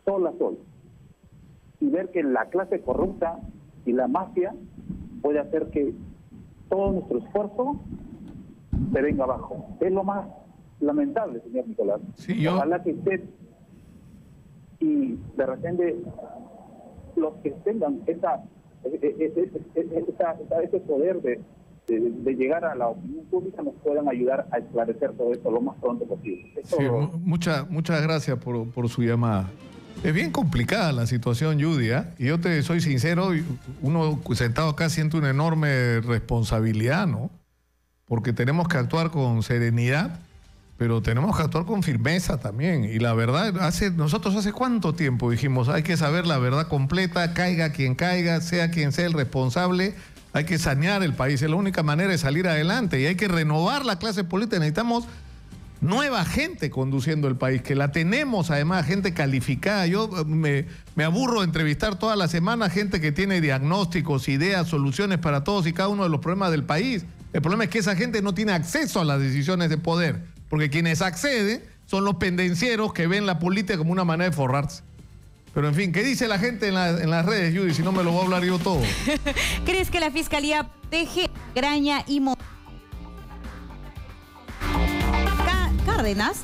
a sol, y ver que la clase corrupta y la mafia puede hacer que todo nuestro esfuerzo se venga abajo. Es lo más lamentable, señor Nicolás. Sí, Ojalá que usted y de repente los que tengan ese poder de llegar a la opinión pública nos puedan ayudar a esclarecer todo esto lo más pronto posible. Sí, muchas gracias por su llamada. Es bien complicada la situación, Judy, ¿eh? Y yo te soy sincero, uno sentado acá siente una enorme responsabilidad, ¿no? Porque tenemos que actuar con serenidad, pero tenemos que actuar con firmeza también. Y la verdad, nosotros hace cuánto tiempo dijimos, hay que saber la verdad completa, caiga quien caiga, sea quien sea el responsable, hay que sanear el país, es la única manera de salir adelante y hay que renovar la clase política. Necesitamos nueva gente conduciendo el país, que la tenemos además, gente calificada. Yo me aburro de entrevistar toda la semana gente que tiene diagnósticos, ideas, soluciones para todos y cada uno de los problemas del país. El problema es que esa gente no tiene acceso a las decisiones de poder, porque quienes acceden son los pendencieros que ven la política como una manera de forrarse. Pero en fin, ¿qué dice la gente en las redes, Judy? Si no me lo voy a hablar yo todo. ¿Crees que la Fiscalía protege Graña y Cárdenas?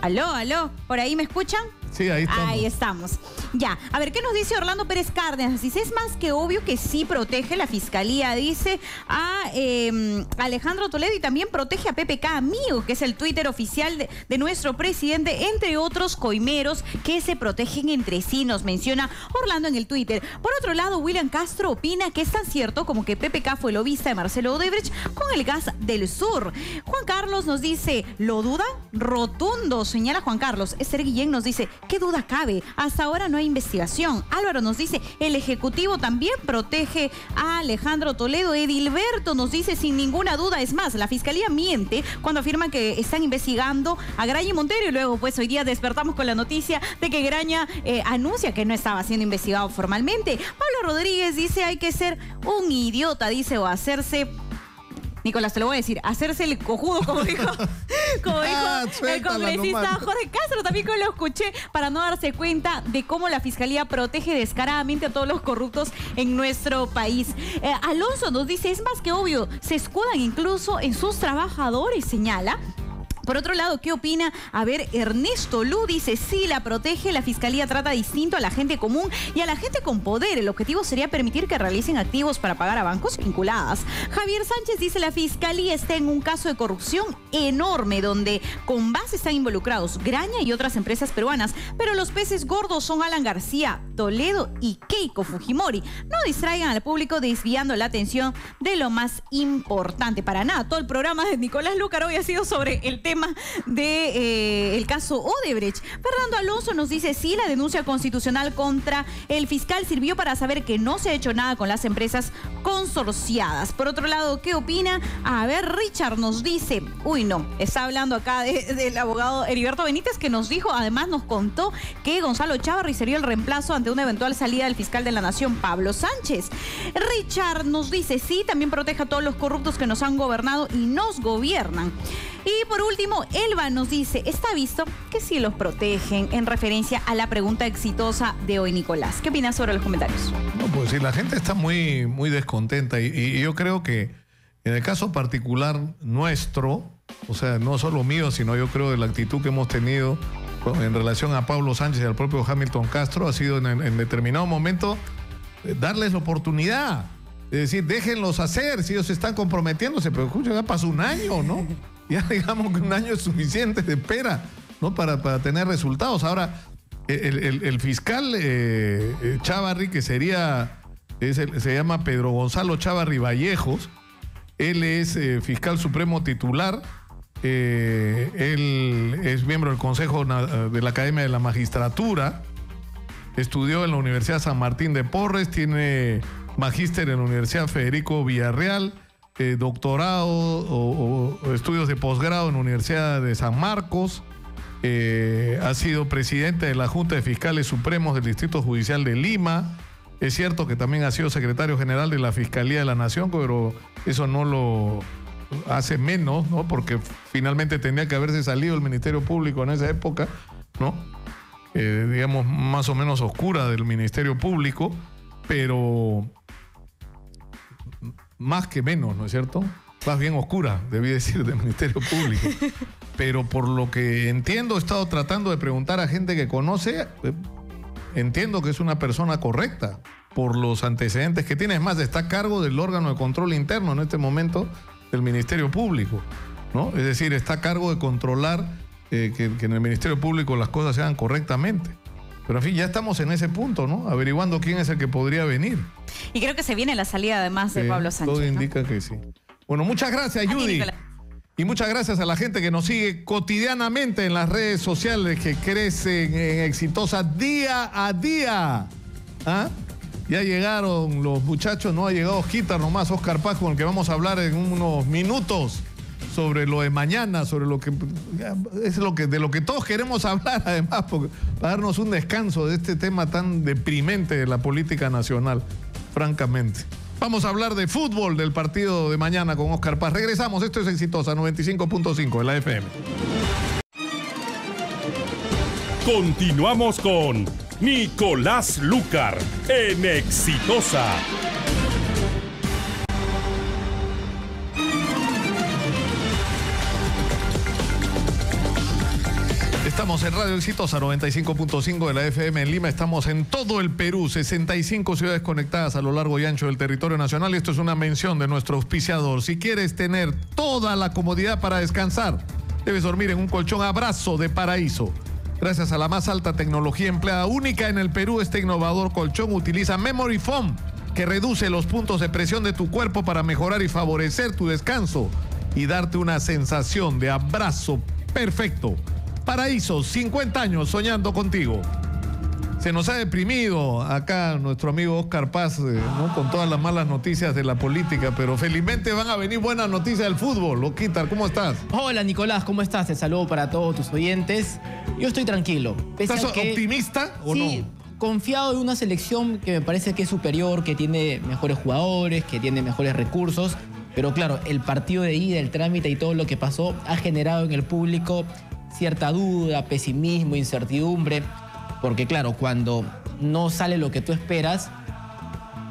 Aló, ¿por ahí me escuchan? Sí, ahí estamos. Ahí estamos. Ya, a ver, ¿qué nos dice Orlando Pérez Cárdenas? Dice, es más que obvio que sí protege la fiscalía, dice a Alejandro Toledo, y también protege a PPK Amigo, que es el Twitter oficial de nuestro presidente, entre otros coimeros que se protegen entre sí, nos menciona Orlando en el Twitter. Por otro lado, William Castro opina que es tan cierto como que PPK fue lobista de Marcelo Odebrecht con el gas del sur. Juan Carlos nos dice, ¿lo duda? Rotundo, señala Juan Carlos. Esther Guillén nos dice, ¿qué duda cabe? Hasta ahora no hay investigación. Álvaro nos dice, el Ejecutivo también protege a Alejandro Toledo. Edilberto nos dice, sin ninguna duda, es más, la Fiscalía miente cuando afirma que están investigando a Graña y Montero, y luego pues hoy día despertamos con la noticia de que Graña anuncia que no estaba siendo investigado formalmente. Pablo Rodríguez dice, hay que ser un idiota, dice, o hacerse... Nicolás, te lo voy a decir, hacerse el cojudo, como dijo el congresista Jorge Castro, también que lo escuché, para no darse cuenta de cómo la Fiscalía protege descaradamente a todos los corruptos en nuestro país. Alonso nos dice, es más que obvio, se escudan incluso en sus trabajadores, señala. Por otro lado, ¿qué opina? A ver, Ernesto Lu dice, sí, la protege, la Fiscalía trata distinto a la gente común y a la gente con poder. El objetivo sería permitir que realicen activos para pagar a bancos vinculadas. Javier Sánchez dice, la Fiscalía está en un caso de corrupción enorme, donde con base están involucrados Graña y otras empresas peruanas, pero los peces gordos son Alan García, Toledo y Keiko Fujimori. No distraigan al público desviando la atención de lo más importante. Para nada, todo el programa de Nicolás Lucar hoy ha sido sobre el tema del caso Odebrecht. Fernando Alonso nos dice, sí, la denuncia constitucional contra el fiscal sirvió para saber que no se ha hecho nada con las empresas consorciadas. Por otro lado, ¿qué opina? A ver, Richard nos dice, uy, no, está hablando acá del abogado Heriberto Benítez, que nos dijo, además nos contó que Gonzalo Chávarri sería el reemplazo ante una eventual salida del fiscal de la Nación, Pablo Sánchez. Richard nos dice, sí, también protege a todos los corruptos que nos han gobernado y nos gobiernan. Y por último, Elba nos dice, está visto que sí los protegen, en referencia a la pregunta exitosa de hoy, Nicolás. ¿Qué opinas sobre los comentarios? No, pues sí, la gente está muy, muy descontenta y yo creo que en el caso particular nuestro, o sea, no solo mío, sino yo creo de la actitud que hemos tenido en relación a Pablo Sánchez y al propio Hamilton Castro, ha sido en determinado momento darles la oportunidad. Es decir, déjenlos hacer, si ellos están comprometiéndose, pero escucha, ya pasó un año, ¿no? Ya digamos que un año es suficiente de espera, ¿no? Para tener resultados. Ahora, el fiscal Chávarri, que se llama Pedro Gonzalo Chávarri Vallejos, él es fiscal supremo titular, él es miembro del Consejo de la Academia de la Magistratura, estudió en la Universidad San Martín de Porres, tiene magíster en la Universidad Federico Villarreal, doctorado o estudios de posgrado en la Universidad de San Marcos, ha sido presidente de la Junta de Fiscales Supremos del Distrito Judicial de Lima. Es cierto que también ha sido secretario general de la Fiscalía de la Nación, pero eso no lo hace menos, ¿no? Porque finalmente tenía que haberse salido el Ministerio Público en esa época, ¿no? Digamos, más o menos oscura del Ministerio Público, pero más que menos, ¿no es cierto? Más bien oscura, debí decir, del Ministerio Público. Pero por lo que entiendo, he estado tratando de preguntar a gente que conoce, entiendo que es una persona correcta por los antecedentes que tiene. Es más, está a cargo del órgano de control interno en este momento del Ministerio Público, ¿no? Es decir, está a cargo de controlar que en el Ministerio Público las cosas se hagan correctamente. Pero en fin, ya estamos en ese punto, ¿no? Averiguando quién es el que podría venir. Y creo que se viene la salida además de Pablo Sánchez. Todo indica, ¿no?, que sí. Bueno, muchas gracias, Judy. Y muchas gracias a la gente que nos sigue cotidianamente en las redes sociales, que crecen en Exitosa día a día. ¿Ah? Ya llegaron los muchachos, no ha llegado Osquitar nomás, Oscar Paz, con el que vamos a hablar en unos minutos sobre lo de mañana, sobre lo que es de lo que todos queremos hablar, además, para darnos un descanso de este tema tan deprimente de la política nacional, francamente. Vamos a hablar de fútbol, del partido de mañana con Oscar Paz. Regresamos, esto es Exitosa 95.5 de la FM. Continuamos con Nicolás Lucar en Exitosa. Estamos en Radio Exitosa 95.5 de la FM en Lima. Estamos en todo el Perú, 65 ciudades conectadas a lo largo y ancho del territorio nacional. Y esto es una mención de nuestro auspiciador. Si quieres tener toda la comodidad para descansar, debes dormir en un colchón Abrazo de Paraíso. Gracias a la más alta tecnología empleada única en el Perú, este innovador colchón utiliza Memory Foam, que reduce los puntos de presión de tu cuerpo para mejorar y favorecer tu descanso y darte una sensación de abrazo perfecto. Paraíso, 50 años soñando contigo. Se nos ha deprimido acá nuestro amigo Oscar Paz, ¿no? Con todas las malas noticias de la política, pero felizmente van a venir buenas noticias del fútbol. Oquitar, ¿cómo estás? Hola Nicolás, ¿cómo estás? Te saludo para todos tus oyentes. Yo estoy tranquilo. ¿Estás optimista o sí, no? Confiado en una selección que me parece que es superior, que tiene mejores jugadores, que tiene mejores recursos. Pero claro, el partido de ida, el trámite y todo lo que pasó ha generado en el público cierta duda, pesimismo, incertidumbre, porque claro, cuando no sale lo que tú esperas,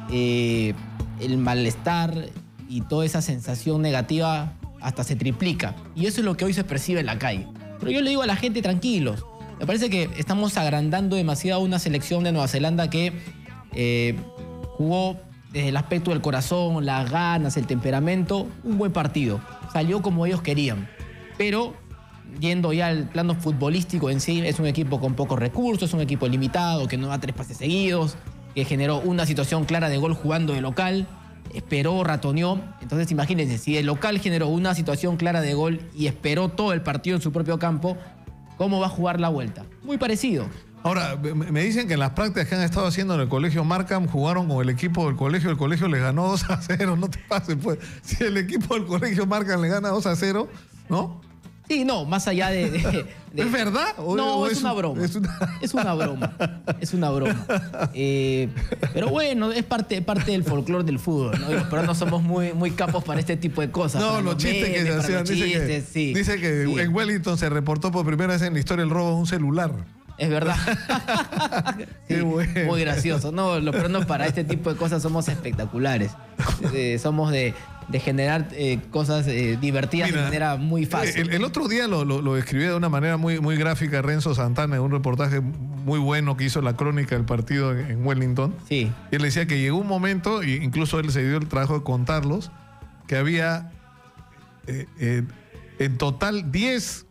el malestar y toda esa sensación negativa hasta se triplica. Y eso es lo que hoy se percibe en la calle. Pero yo le digo a la gente, tranquilos. Me parece que estamos agrandando demasiado una selección de Nueva Zelanda que jugó desde el aspecto del corazón, las ganas, el temperamento, un buen partido. Salió como ellos querían. Pero yendo ya al plano futbolístico en sí, es un equipo con pocos recursos, es un equipo limitado, que no da 3 pases seguidos, que generó una situación clara de gol jugando de local, esperó, ratoneó. Entonces imagínense, si el local generó una situación clara de gol y esperó todo el partido en su propio campo, ¿cómo va a jugar la vuelta? Muy parecido. Ahora, me dicen que en las prácticas que han estado haciendo en el colegio Markham jugaron con el equipo del colegio les ganó 2-0, no te pases pues. Si el equipo del colegio Markham le gana 2-0, ¿no? Sí, no, más allá de ¿Es verdad? No, es una broma. Es una broma. Es una broma. Pero bueno, es parte del folclore del fútbol, ¿no? Los peruanos somos muy capos para este tipo de cosas. No, los chistes que se hacían. Dice que sí. En Wellington se reportó por primera vez en la historia el robo de un celular. Es verdad. Qué bueno. Muy gracioso. No, los peruanos para este tipo de cosas somos espectaculares. Somos de generar cosas divertidas. Mira, de manera muy fácil. El otro día lo describía de una manera muy gráfica Renzo Santana en un reportaje muy bueno que hizo la crónica del partido en Wellington. Sí. Y él decía que llegó un momento, e incluso él se dio el trabajo de contarlos, que había en total 10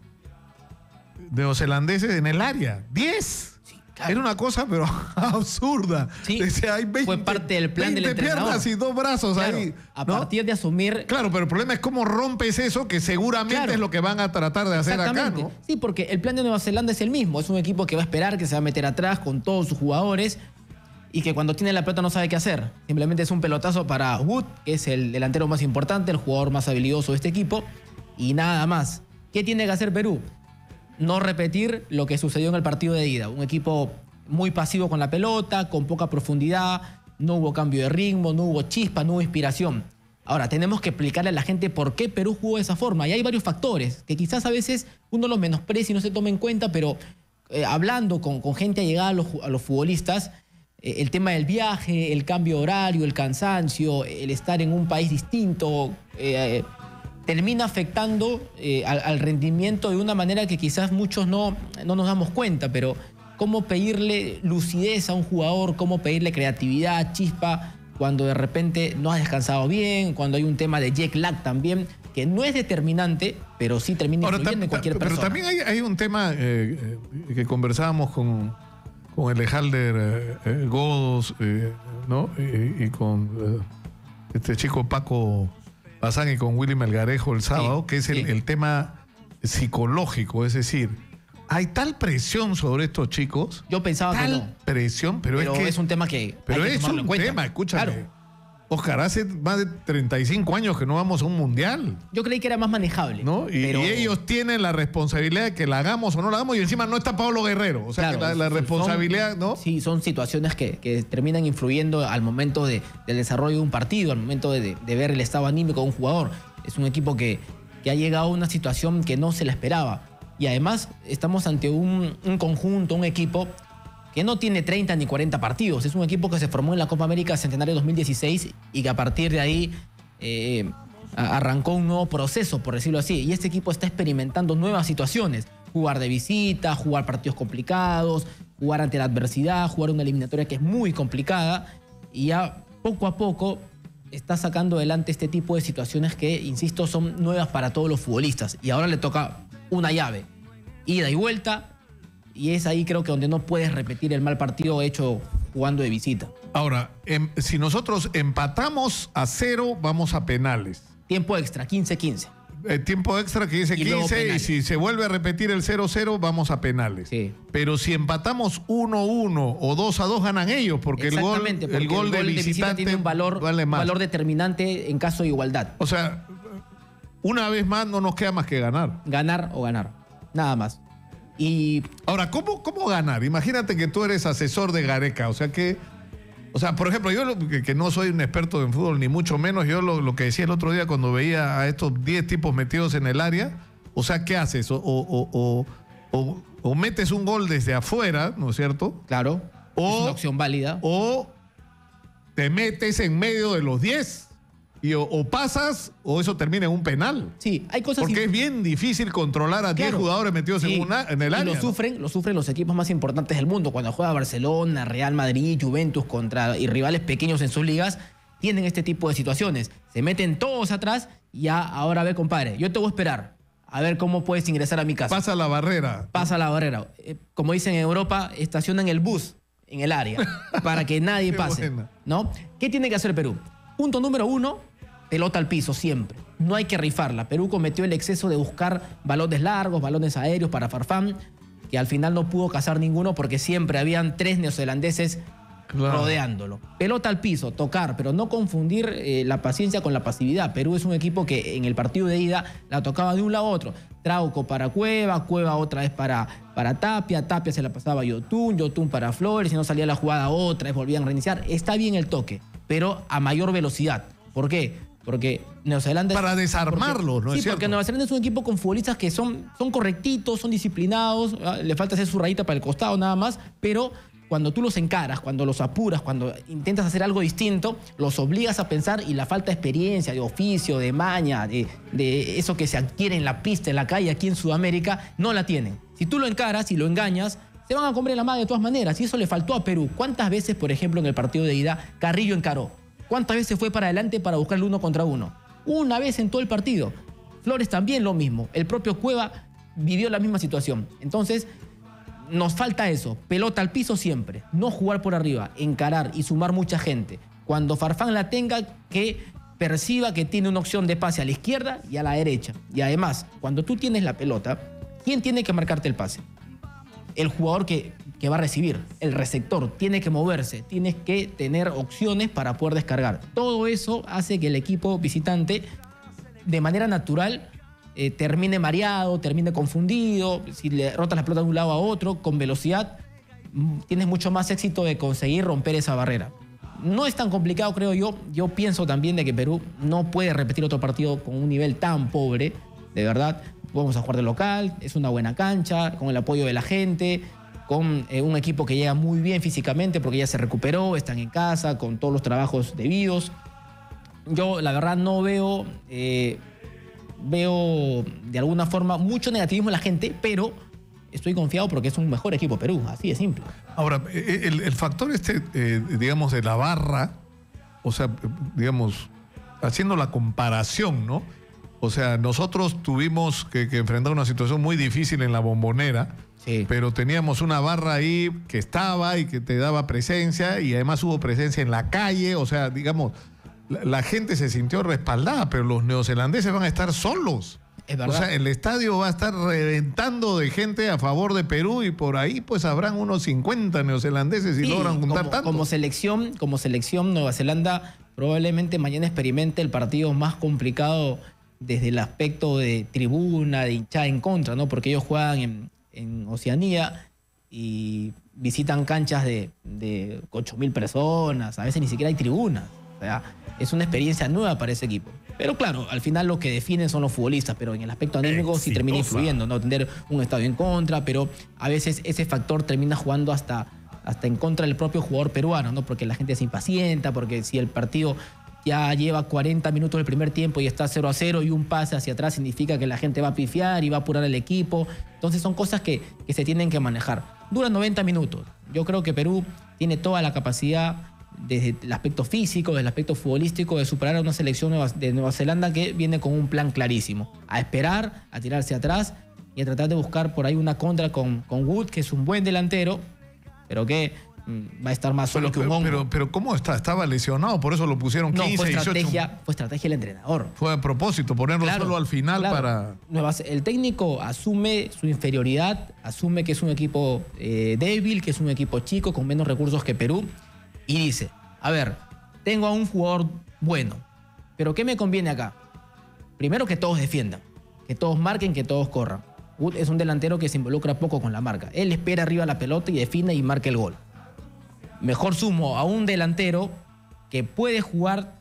neozelandeses en el área. 10. Sí, claro. Era una cosa pero absurda. Sí, o sea, hay 20, fue parte del plan del entrenador. piernas y 2 brazos, claro, ahí, ¿no? A partir de asumir... Claro, pero el problema es cómo rompes eso, que seguramente claro, es lo que van a tratar de hacer acá, ¿no? Sí, porque el plan de Nueva Zelanda es el mismo. Es un equipo que va a esperar, que se va a meter atrás con todos sus jugadores y que cuando tiene la pelota no sabe qué hacer. Simplemente es un pelotazo para Wood, que es el delantero más importante, el jugador más habilidoso de este equipo, y nada más. ¿Qué tiene que hacer Perú? No repetir lo que sucedió en el partido de ida. Un equipo muy pasivo con la pelota, con poca profundidad, no hubo cambio de ritmo, no hubo chispa, no hubo inspiración. Ahora, tenemos que explicarle a la gente por qué Perú jugó de esa forma. Y hay varios factores que quizás a veces uno los menosprecia y no se toma en cuenta, pero hablando con gente allegada a los futbolistas, el tema del viaje, el cambio horario, el cansancio, el estar en un país distinto... termina afectando al rendimiento de una manera que quizás muchos no nos damos cuenta, pero cómo pedirle lucidez a un jugador, cómo pedirle creatividad, chispa, cuando de repente no has descansado bien, cuando hay un tema de jet lag también, que no es determinante, pero sí termina influyendo en cualquier persona. Pero también hay un tema que conversábamos con el Ejalder Godos, ¿no? Y con este chico Paco Bazán y con Willy Melgarejo el sábado, sí, que es el tema psicológico, es decir, hay tal presión sobre estos chicos. Yo pensaba que no. Presión, pero es que... es un tema que pero hay que es un tema, escúchame. Claro. Oscar, hace más de 35 años que no vamos a un mundial. Yo creí que era más manejable. ¿No? Y ellos tienen la responsabilidad de que la hagamos o no la hagamos, y encima no está Pablo Guerrero. O sea, claro, que la responsabilidad, ¿no? Sí, son situaciones que terminan influyendo al momento del desarrollo de un partido, al momento de ver el estado anímico de un jugador. Es un equipo que ha llegado a una situación que no se la esperaba. Y además estamos ante un conjunto, un equipo que no tiene 30 ni 40 partidos. Es un equipo que se formó en la Copa América Centenario 2016 y que a partir de ahí arrancó un nuevo proceso, por decirlo así. Y este equipo está experimentando nuevas situaciones. jugar de visita, jugar partidos complicados, jugar ante la adversidad, jugar una eliminatoria que es muy complicada, y ya poco a poco está sacando adelante este tipo de situaciones que, insisto, son nuevas para todos los futbolistas. Y ahora le toca una llave, ida y vuelta, y es ahí creo que donde no puedes repetir el mal partido hecho jugando de visita. Ahora, si nosotros empatamos a 0, vamos a penales. Tiempo extra, 15-15. Tiempo extra que dice Y luego 15 y penales. si se vuelve a repetir el 0-0 vamos a penales. Sí. Pero si empatamos 1-1 o 2-2 ganan ellos porque el gol de visitante tiene un valor, vale más. valor determinante en caso de igualdad. O sea, una vez más no nos queda más que ganar. Ganar o ganar, nada más. Y Ahora, ¿cómo ganar? Imagínate que tú eres asesor de Gareca, o sea, por ejemplo, yo que no soy un experto en fútbol, ni mucho menos, yo lo que decía el otro día cuando veía a estos 10 tipos metidos en el área, o sea, ¿qué haces? O metes un gol desde afuera, ¿no es cierto? claro, es una opción válida. O te metes en medio de los 10 y o pasas o eso termina en un penal. Sí, hay cosas... Porque es bien difícil controlar a 10 Claro. jugadores metidos Sí, en el y área. lo sufren los equipos más importantes del mundo. Cuando juega Barcelona, Real Madrid, Juventus y rivales pequeños en sus ligas, tienen este tipo de situaciones. Se meten todos atrás y ya, ahora ve, compadre, yo te voy a esperar a ver cómo puedes ingresar a mi casa. Pasa la barrera. Pasa la barrera. Como dicen en Europa, estacionan el bus en el área para que nadie Qué pase. buena. ¿No? ¿Qué tiene que hacer Perú? Punto número 1, pelota al piso siempre. No hay que rifarla. Perú cometió el exceso de buscar balones largos, balones aéreos para Farfán, que al final no pudo cazar ninguno porque siempre habían 3 neozelandeses Claro. rodeándolo. Pelota al piso, tocar, pero no confundir la paciencia con la pasividad. Perú es un equipo que en el partido de ida la tocaba de un lado a otro. Trauco para Cueva, Cueva otra vez para Tapia, Tapia se la pasaba a Yotún para Flores, si no salía la jugada otra vez volvían a reiniciar. Está bien el toque, pero a mayor velocidad. ¿Por qué? Porque Nueva Zelanda... Para desarmarlo, ¿no es Sí, cierto? porque Nueva Zelanda es un equipo con futbolistas que son correctitos, son disciplinados, le falta hacer su rayita para el costado nada más, pero cuando tú los encaras, cuando los apuras, cuando intentas hacer algo distinto, los obligas a pensar y la falta de experiencia, de oficio, de maña, de eso que se adquiere en la pista, en la calle, aquí en Sudamérica, no la tienen. Si tú lo encaras y lo engañas, se van a comer la madre de todas maneras. Y eso le faltó a Perú. ¿Cuántas veces, por ejemplo, en el partido de ida, Carrillo encaró? ¿Cuántas veces fue para adelante para buscar el 1 contra 1? Una vez en todo el partido. Flores también lo mismo. El propio Cueva vivió la misma situación. Entonces, nos falta eso. Pelota al piso siempre. No jugar por arriba. Encarar y sumar mucha gente. Cuando Farfán la tenga, que perciba que tiene una opción de pase a la izquierda y a la derecha. Y además, cuando tú tienes la pelota, ¿quién tiene que marcarte el pase? El jugador que va a recibir, el receptor, tiene que moverse, tienes que tener opciones para poder descargar. Todo eso hace que el equipo visitante, de manera natural, termine mareado, termine confundido. Si le rotas la pelota de un lado a otro, con velocidad, tienes mucho más éxito de conseguir romper esa barrera. No es tan complicado, creo yo. Yo pienso también de que Perú no puede repetir otro partido con un nivel tan pobre, de verdad. Vamos a jugar de local, es una buena cancha, con el apoyo de la gente, con un equipo que llega muy bien físicamente porque ya se recuperó, están en casa, con todos los trabajos debidos. Yo, la verdad, no veo de alguna forma mucho negativismo en la gente, pero estoy confiado porque es un mejor equipo Perú, así de simple. Ahora, el factor digamos, de la barra, o sea, digamos, haciendo la comparación, ¿no? O sea, nosotros tuvimos que enfrentar una situación muy difícil en la Bombonera, Sí. pero teníamos una barra ahí que estaba y que te daba presencia y además hubo presencia en la calle, o sea, digamos, la gente se sintió respaldada, pero los neozelandeses van a estar solos. Es verdad. O sea, el estadio va a estar reventando de gente a favor de Perú y por ahí pues habrán unos 50 neozelandeses y Sí, logran juntar tanto. como selección, Nueva Zelanda probablemente mañana experimente el partido más complicado desde el aspecto de tribuna, de hinchada en contra, ¿no? Porque ellos juegan en Oceanía y visitan canchas de 8.000 personas, a veces ni siquiera hay tribunas. O sea, es una experiencia nueva para ese equipo. Pero claro, al final lo que definen son los futbolistas, pero en el aspecto anímico sí termina influyendo, ¿no? Tener un estadio en contra, pero a veces ese factor termina jugando hasta en contra del propio jugador peruano, ¿no? Porque la gente se impacienta, porque si el partido ya lleva 40 minutos del primer tiempo y está 0-0 y un pase hacia atrás significa que la gente va a pifiar y va a apurar el equipo. Entonces son cosas que se tienen que manejar. Dura 90 minutos. Yo creo que Perú tiene toda la capacidad desde el aspecto físico, desde el aspecto futbolístico, de superar a una selección de Nueva Zelanda que viene con un plan clarísimo. A esperar, a tirarse atrás y a tratar de buscar por ahí una contra con Wood, que es un buen delantero, pero que va a estar más solo que un hongo. Pero ¿cómo está? Estaba lesionado, por eso lo pusieron 15, fue 18. Fue estrategia del entrenador. Fue a propósito, ponerlo solo al final para... El técnico asume su inferioridad, asume que es un equipo débil, que es un equipo chico, con menos recursos que Perú, y dice, a ver, tengo a un jugador bueno, pero ¿qué me conviene acá? Primero, que todos defiendan, que todos marquen, que todos corran. Wood es un delantero que se involucra poco con la marca. Él espera arriba la pelota y define y marca el gol. Mejor sumo a un delantero que puede jugar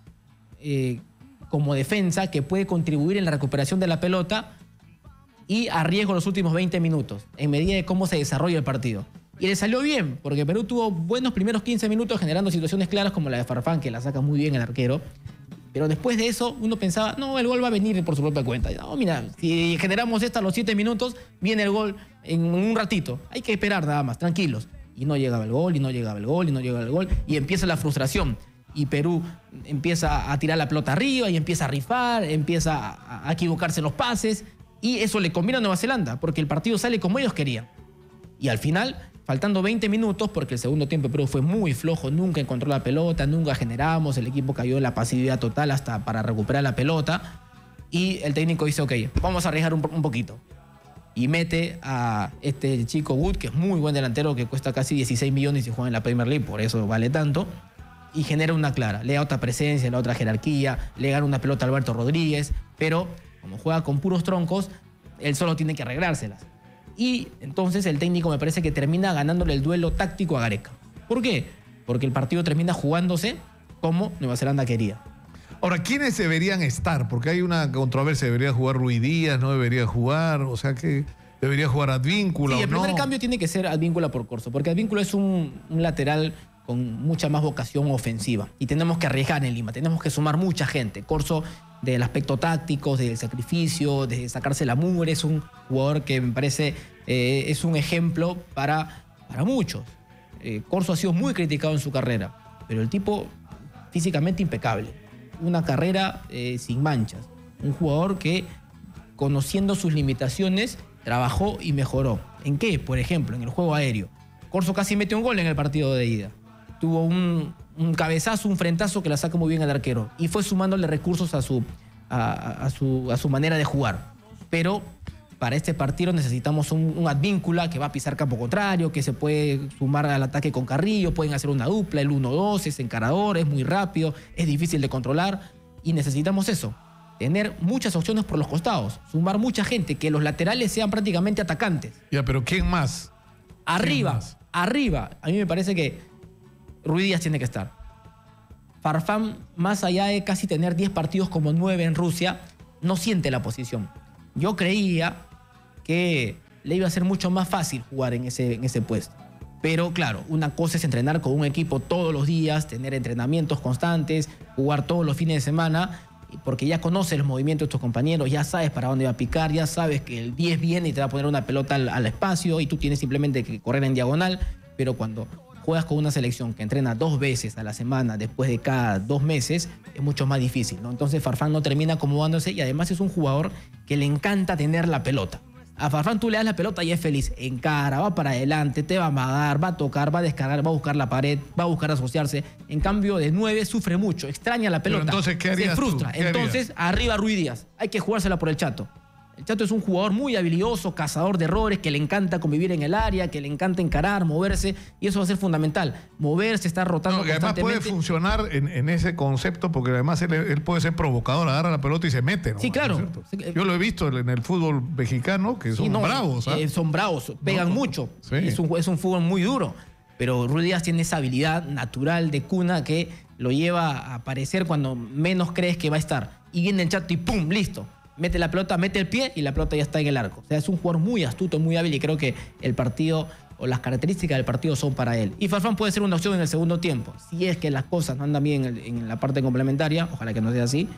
como defensa, que puede contribuir en la recuperación de la pelota y arriesgo los últimos 20 minutos, en medida de cómo se desarrolla el partido. Y le salió bien, porque Perú tuvo buenos primeros 15 minutos generando situaciones claras como la de Farfán, que la saca muy bien el arquero. Pero después de eso uno pensaba, no, el gol va a venir por su propia cuenta. No, mira, si generamos esta a los 7 minutos, viene el gol en un ratito. Hay que esperar nada más, tranquilos. Y no llegaba el gol, y no llegaba el gol, y no llegaba el gol. Y empieza la frustración. Y Perú empieza a tirar la pelota arriba, y empieza a rifar, empieza a equivocarse en los pases. Y eso le conviene a Nueva Zelanda, porque el partido sale como ellos querían. Y al final, faltando 20 minutos, porque el segundo tiempo de Perú fue muy flojo, nunca encontró la pelota, nunca generamos, el equipo cayó en la pasividad total hasta para recuperar la pelota. Y el técnico dice, ok, vamos a arriesgar un poquito. Y mete a este chico Wood, que es muy buen delantero, que cuesta casi 16 millones y juega en la Premier League, por eso vale tanto. Y genera una clara, le da otra presencia, le da otra jerarquía, le gana una pelota a Alberto Rodríguez, pero como juega con puros troncos, él solo tiene que arreglárselas. Y entonces el técnico me parece que termina ganándole el duelo táctico a Gareca. ¿Por qué? Porque el partido termina jugándose como Nueva Zelanda quería. Ahora, ¿quiénes deberían estar? Porque hay una controversia, ¿debería jugar Ruiz Díaz? ¿No debería jugar? O sea, que ¿debería jugar Advíncula o no? Sí, el primer cambio tiene que ser Advíncula por Corso, porque Advíncula es un lateral con mucha más vocación ofensiva. Y tenemos que arriesgar en Lima, tenemos que sumar mucha gente. Corso, del aspecto táctico, del sacrificio, de sacarse la mugre, es un jugador que me parece es un ejemplo para muchos. Corso ha sido muy criticado en su carrera, pero el tipo físicamente impecable. Una carrera sin manchas. Un jugador que, conociendo sus limitaciones, trabajó y mejoró. ¿En qué? Por ejemplo, en el juego aéreo. Corso casi metió un gol en el partido de ida. Tuvo un cabezazo, un frentazo que la saca muy bien el arquero. Y fue sumándole recursos a su manera de jugar. Pero para este partido necesitamos un Advíncula que va a pisar campo contrario, que se puede sumar al ataque con Carrillo, pueden hacer una dupla, el 1-2, es encarador, es muy rápido, es difícil de controlar. Y necesitamos eso, tener muchas opciones por los costados, sumar mucha gente, que los laterales sean prácticamente atacantes. Ya, pero ¿quién más? Arriba, a mí me parece que Ruiz Díaz tiene que estar. Farfán, más allá de casi tener 10 partidos como 9 en Rusia, no siente la posición. Yo creía que le iba a ser mucho más fácil jugar en ese puesto. Pero claro, una cosa es entrenar con un equipo todos los días, tener entrenamientos constantes, jugar todos los fines de semana, porque ya conoces los movimientos de tus compañeros, ya sabes para dónde va a picar, ya sabes que el 10 viene y te va a poner una pelota al espacio y tú tienes simplemente que correr en diagonal. Pero cuando juegas con una selección que entrena 2 veces a la semana después de cada 2 meses, es mucho más difícil, ¿no? Entonces Farfán no termina acomodándose y además es un jugador que le encanta tener la pelota. A Farfán tú le das la pelota y es feliz. Encara, va para adelante, te va a amagar, va a tocar, va a descargar, va a buscar la pared, va a buscar asociarse. En cambio, de 9 sufre mucho, extraña la pelota. Pero entonces, ¿qué harías se frustra. tú? Entonces, arriba Ruiz Díaz. Hay que jugársela por el Chato. El Chato es un jugador muy habilidoso, cazador de errores, que le encanta convivir en el área, que le encanta encarar, moverse, y eso va a ser fundamental. Moverse, estar rotando constantemente. Además puede funcionar en ese concepto, porque además él puede ser provocador, agarra la pelota y se mete, ¿no? Sí, claro. Yo lo he visto en el fútbol mexicano, que son bravos. Son bravos, pegan mucho. Sí. Es un fútbol muy duro. Pero Ruiz Díaz tiene esa habilidad natural de cuna que lo lleva a aparecer cuando menos crees que va a estar. Y viene el Chato y ¡pum! Listo. Mete la pelota, mete el pie y la pelota ya está en el arco. O sea, es un jugador muy astuto, muy hábil, y creo que el partido o las características del partido son para él. Y Farfán puede ser una opción en el segundo tiempo. Si es que las cosas no andan bien en la parte complementaria, ojalá que no sea así,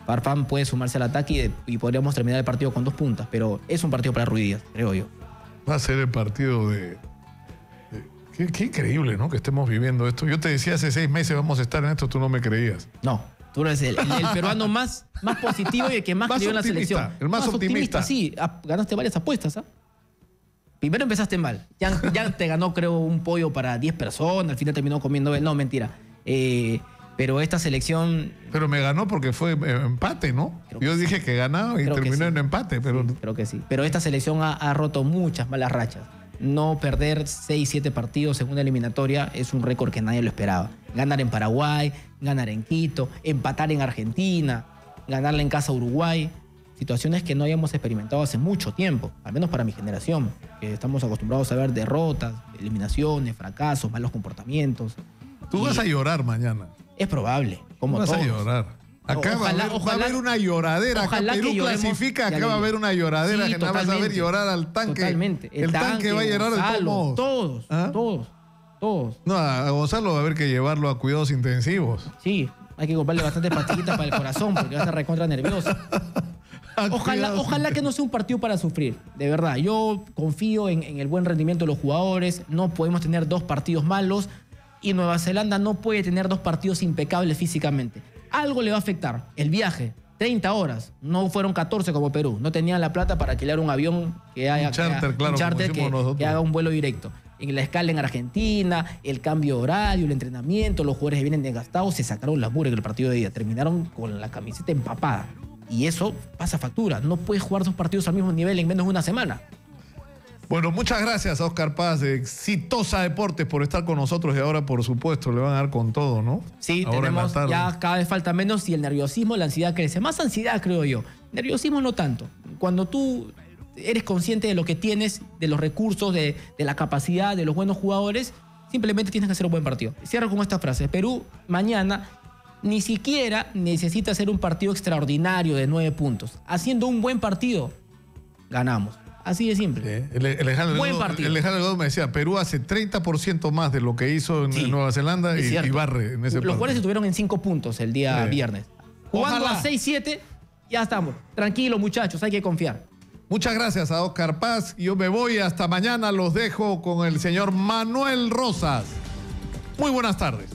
Farfán puede sumarse al ataque y podríamos terminar el partido con 2 puntas. Pero es un partido para Ruiz Díaz, creo yo. Va a ser el partido de... Qué increíble, ¿no? Que estemos viviendo esto. Yo te decía hace 6 meses vamos a estar en esto, tú no me creías. No, tú eres el peruano más positivo y el que más creyó en la selección. El más optimista. Sí, ganaste varias apuestas, ¿ah? Primero empezaste mal. Ya te ganó, creo, un pollo para 10 personas. Al final terminó comiendo... No, mentira. Pero esta selección... Pero me ganó porque fue empate, ¿no? Yo dije que ganaba y terminó en empate. Pero... Sí, creo que sí. Pero esta selección ha roto muchas malas rachas. No perder 6, 7 partidos en una eliminatoria es un récord que nadie lo esperaba. Ganar en Paraguay, ganar en Quito, empatar en Argentina, ganarle en casa a Uruguay. Situaciones que no habíamos experimentado hace mucho tiempo, al menos para mi generación, que estamos acostumbrados a ver derrotas, eliminaciones, fracasos, malos comportamientos. Tú vas a llorar mañana. Es probable, como todos. Vas a llorar. Acá va a haber una lloradera. Acá Perú clasifica, acá va a haber una lloradera, sí, que nada vas a ver llorar al tanque. Totalmente. El tanque va a llorar de todos modos. Todos, ¿ah? Todos. No, a Gonzalo va a haber que llevarlo a cuidados intensivos. Sí, hay que comprarle bastantes pastillitas para el corazón porque va a estar recontra nervioso. Ojalá que no sea un partido para sufrir, de verdad. Yo confío en el buen rendimiento de los jugadores. No podemos tener 2 partidos malos y Nueva Zelanda no puede tener 2 partidos impecables físicamente. Algo le va a afectar. El viaje, 30 horas. No fueron 14 como Perú. No tenían la plata para alquilar un avión que haya, que haga un vuelo directo. En la escala en Argentina, el cambio de horario, el entrenamiento, los jugadores vienen desgastados, se sacaron las muras en el partido de día. Terminaron con la camiseta empapada. Y eso pasa factura. No puedes jugar 2 partidos al mismo nivel en menos de una semana. Bueno, muchas gracias a Oscar Paz de Exitosa Deportes por estar con nosotros y ahora, por supuesto, le van a dar con todo, ¿no? Sí, ahora tenemos, ya cada vez falta menos y el nerviosismo, la ansiedad crece. Más ansiedad, creo yo. Nerviosismo no tanto. Cuando tú eres consciente de lo que tienes, de los recursos, de la capacidad, de los buenos jugadores, simplemente tienes que hacer un buen partido. Cierro con esta frase. Perú mañana ni siquiera necesita hacer un partido extraordinario de 9 puntos. Haciendo un buen partido, ganamos. Así de simple. Buen partido. El Alejandro me decía, Perú hace 30% más de lo que hizo en Nueva Zelanda y barre en ese partido. Los jugadores estuvieron en 5 puntos el día viernes. Jugando a 6-7, ya estamos. Tranquilos, muchachos, hay que confiar. Muchas gracias a Oscar Paz. Yo me voy hasta mañana. Los dejo con el señor Manuel Rosas. Muy buenas tardes.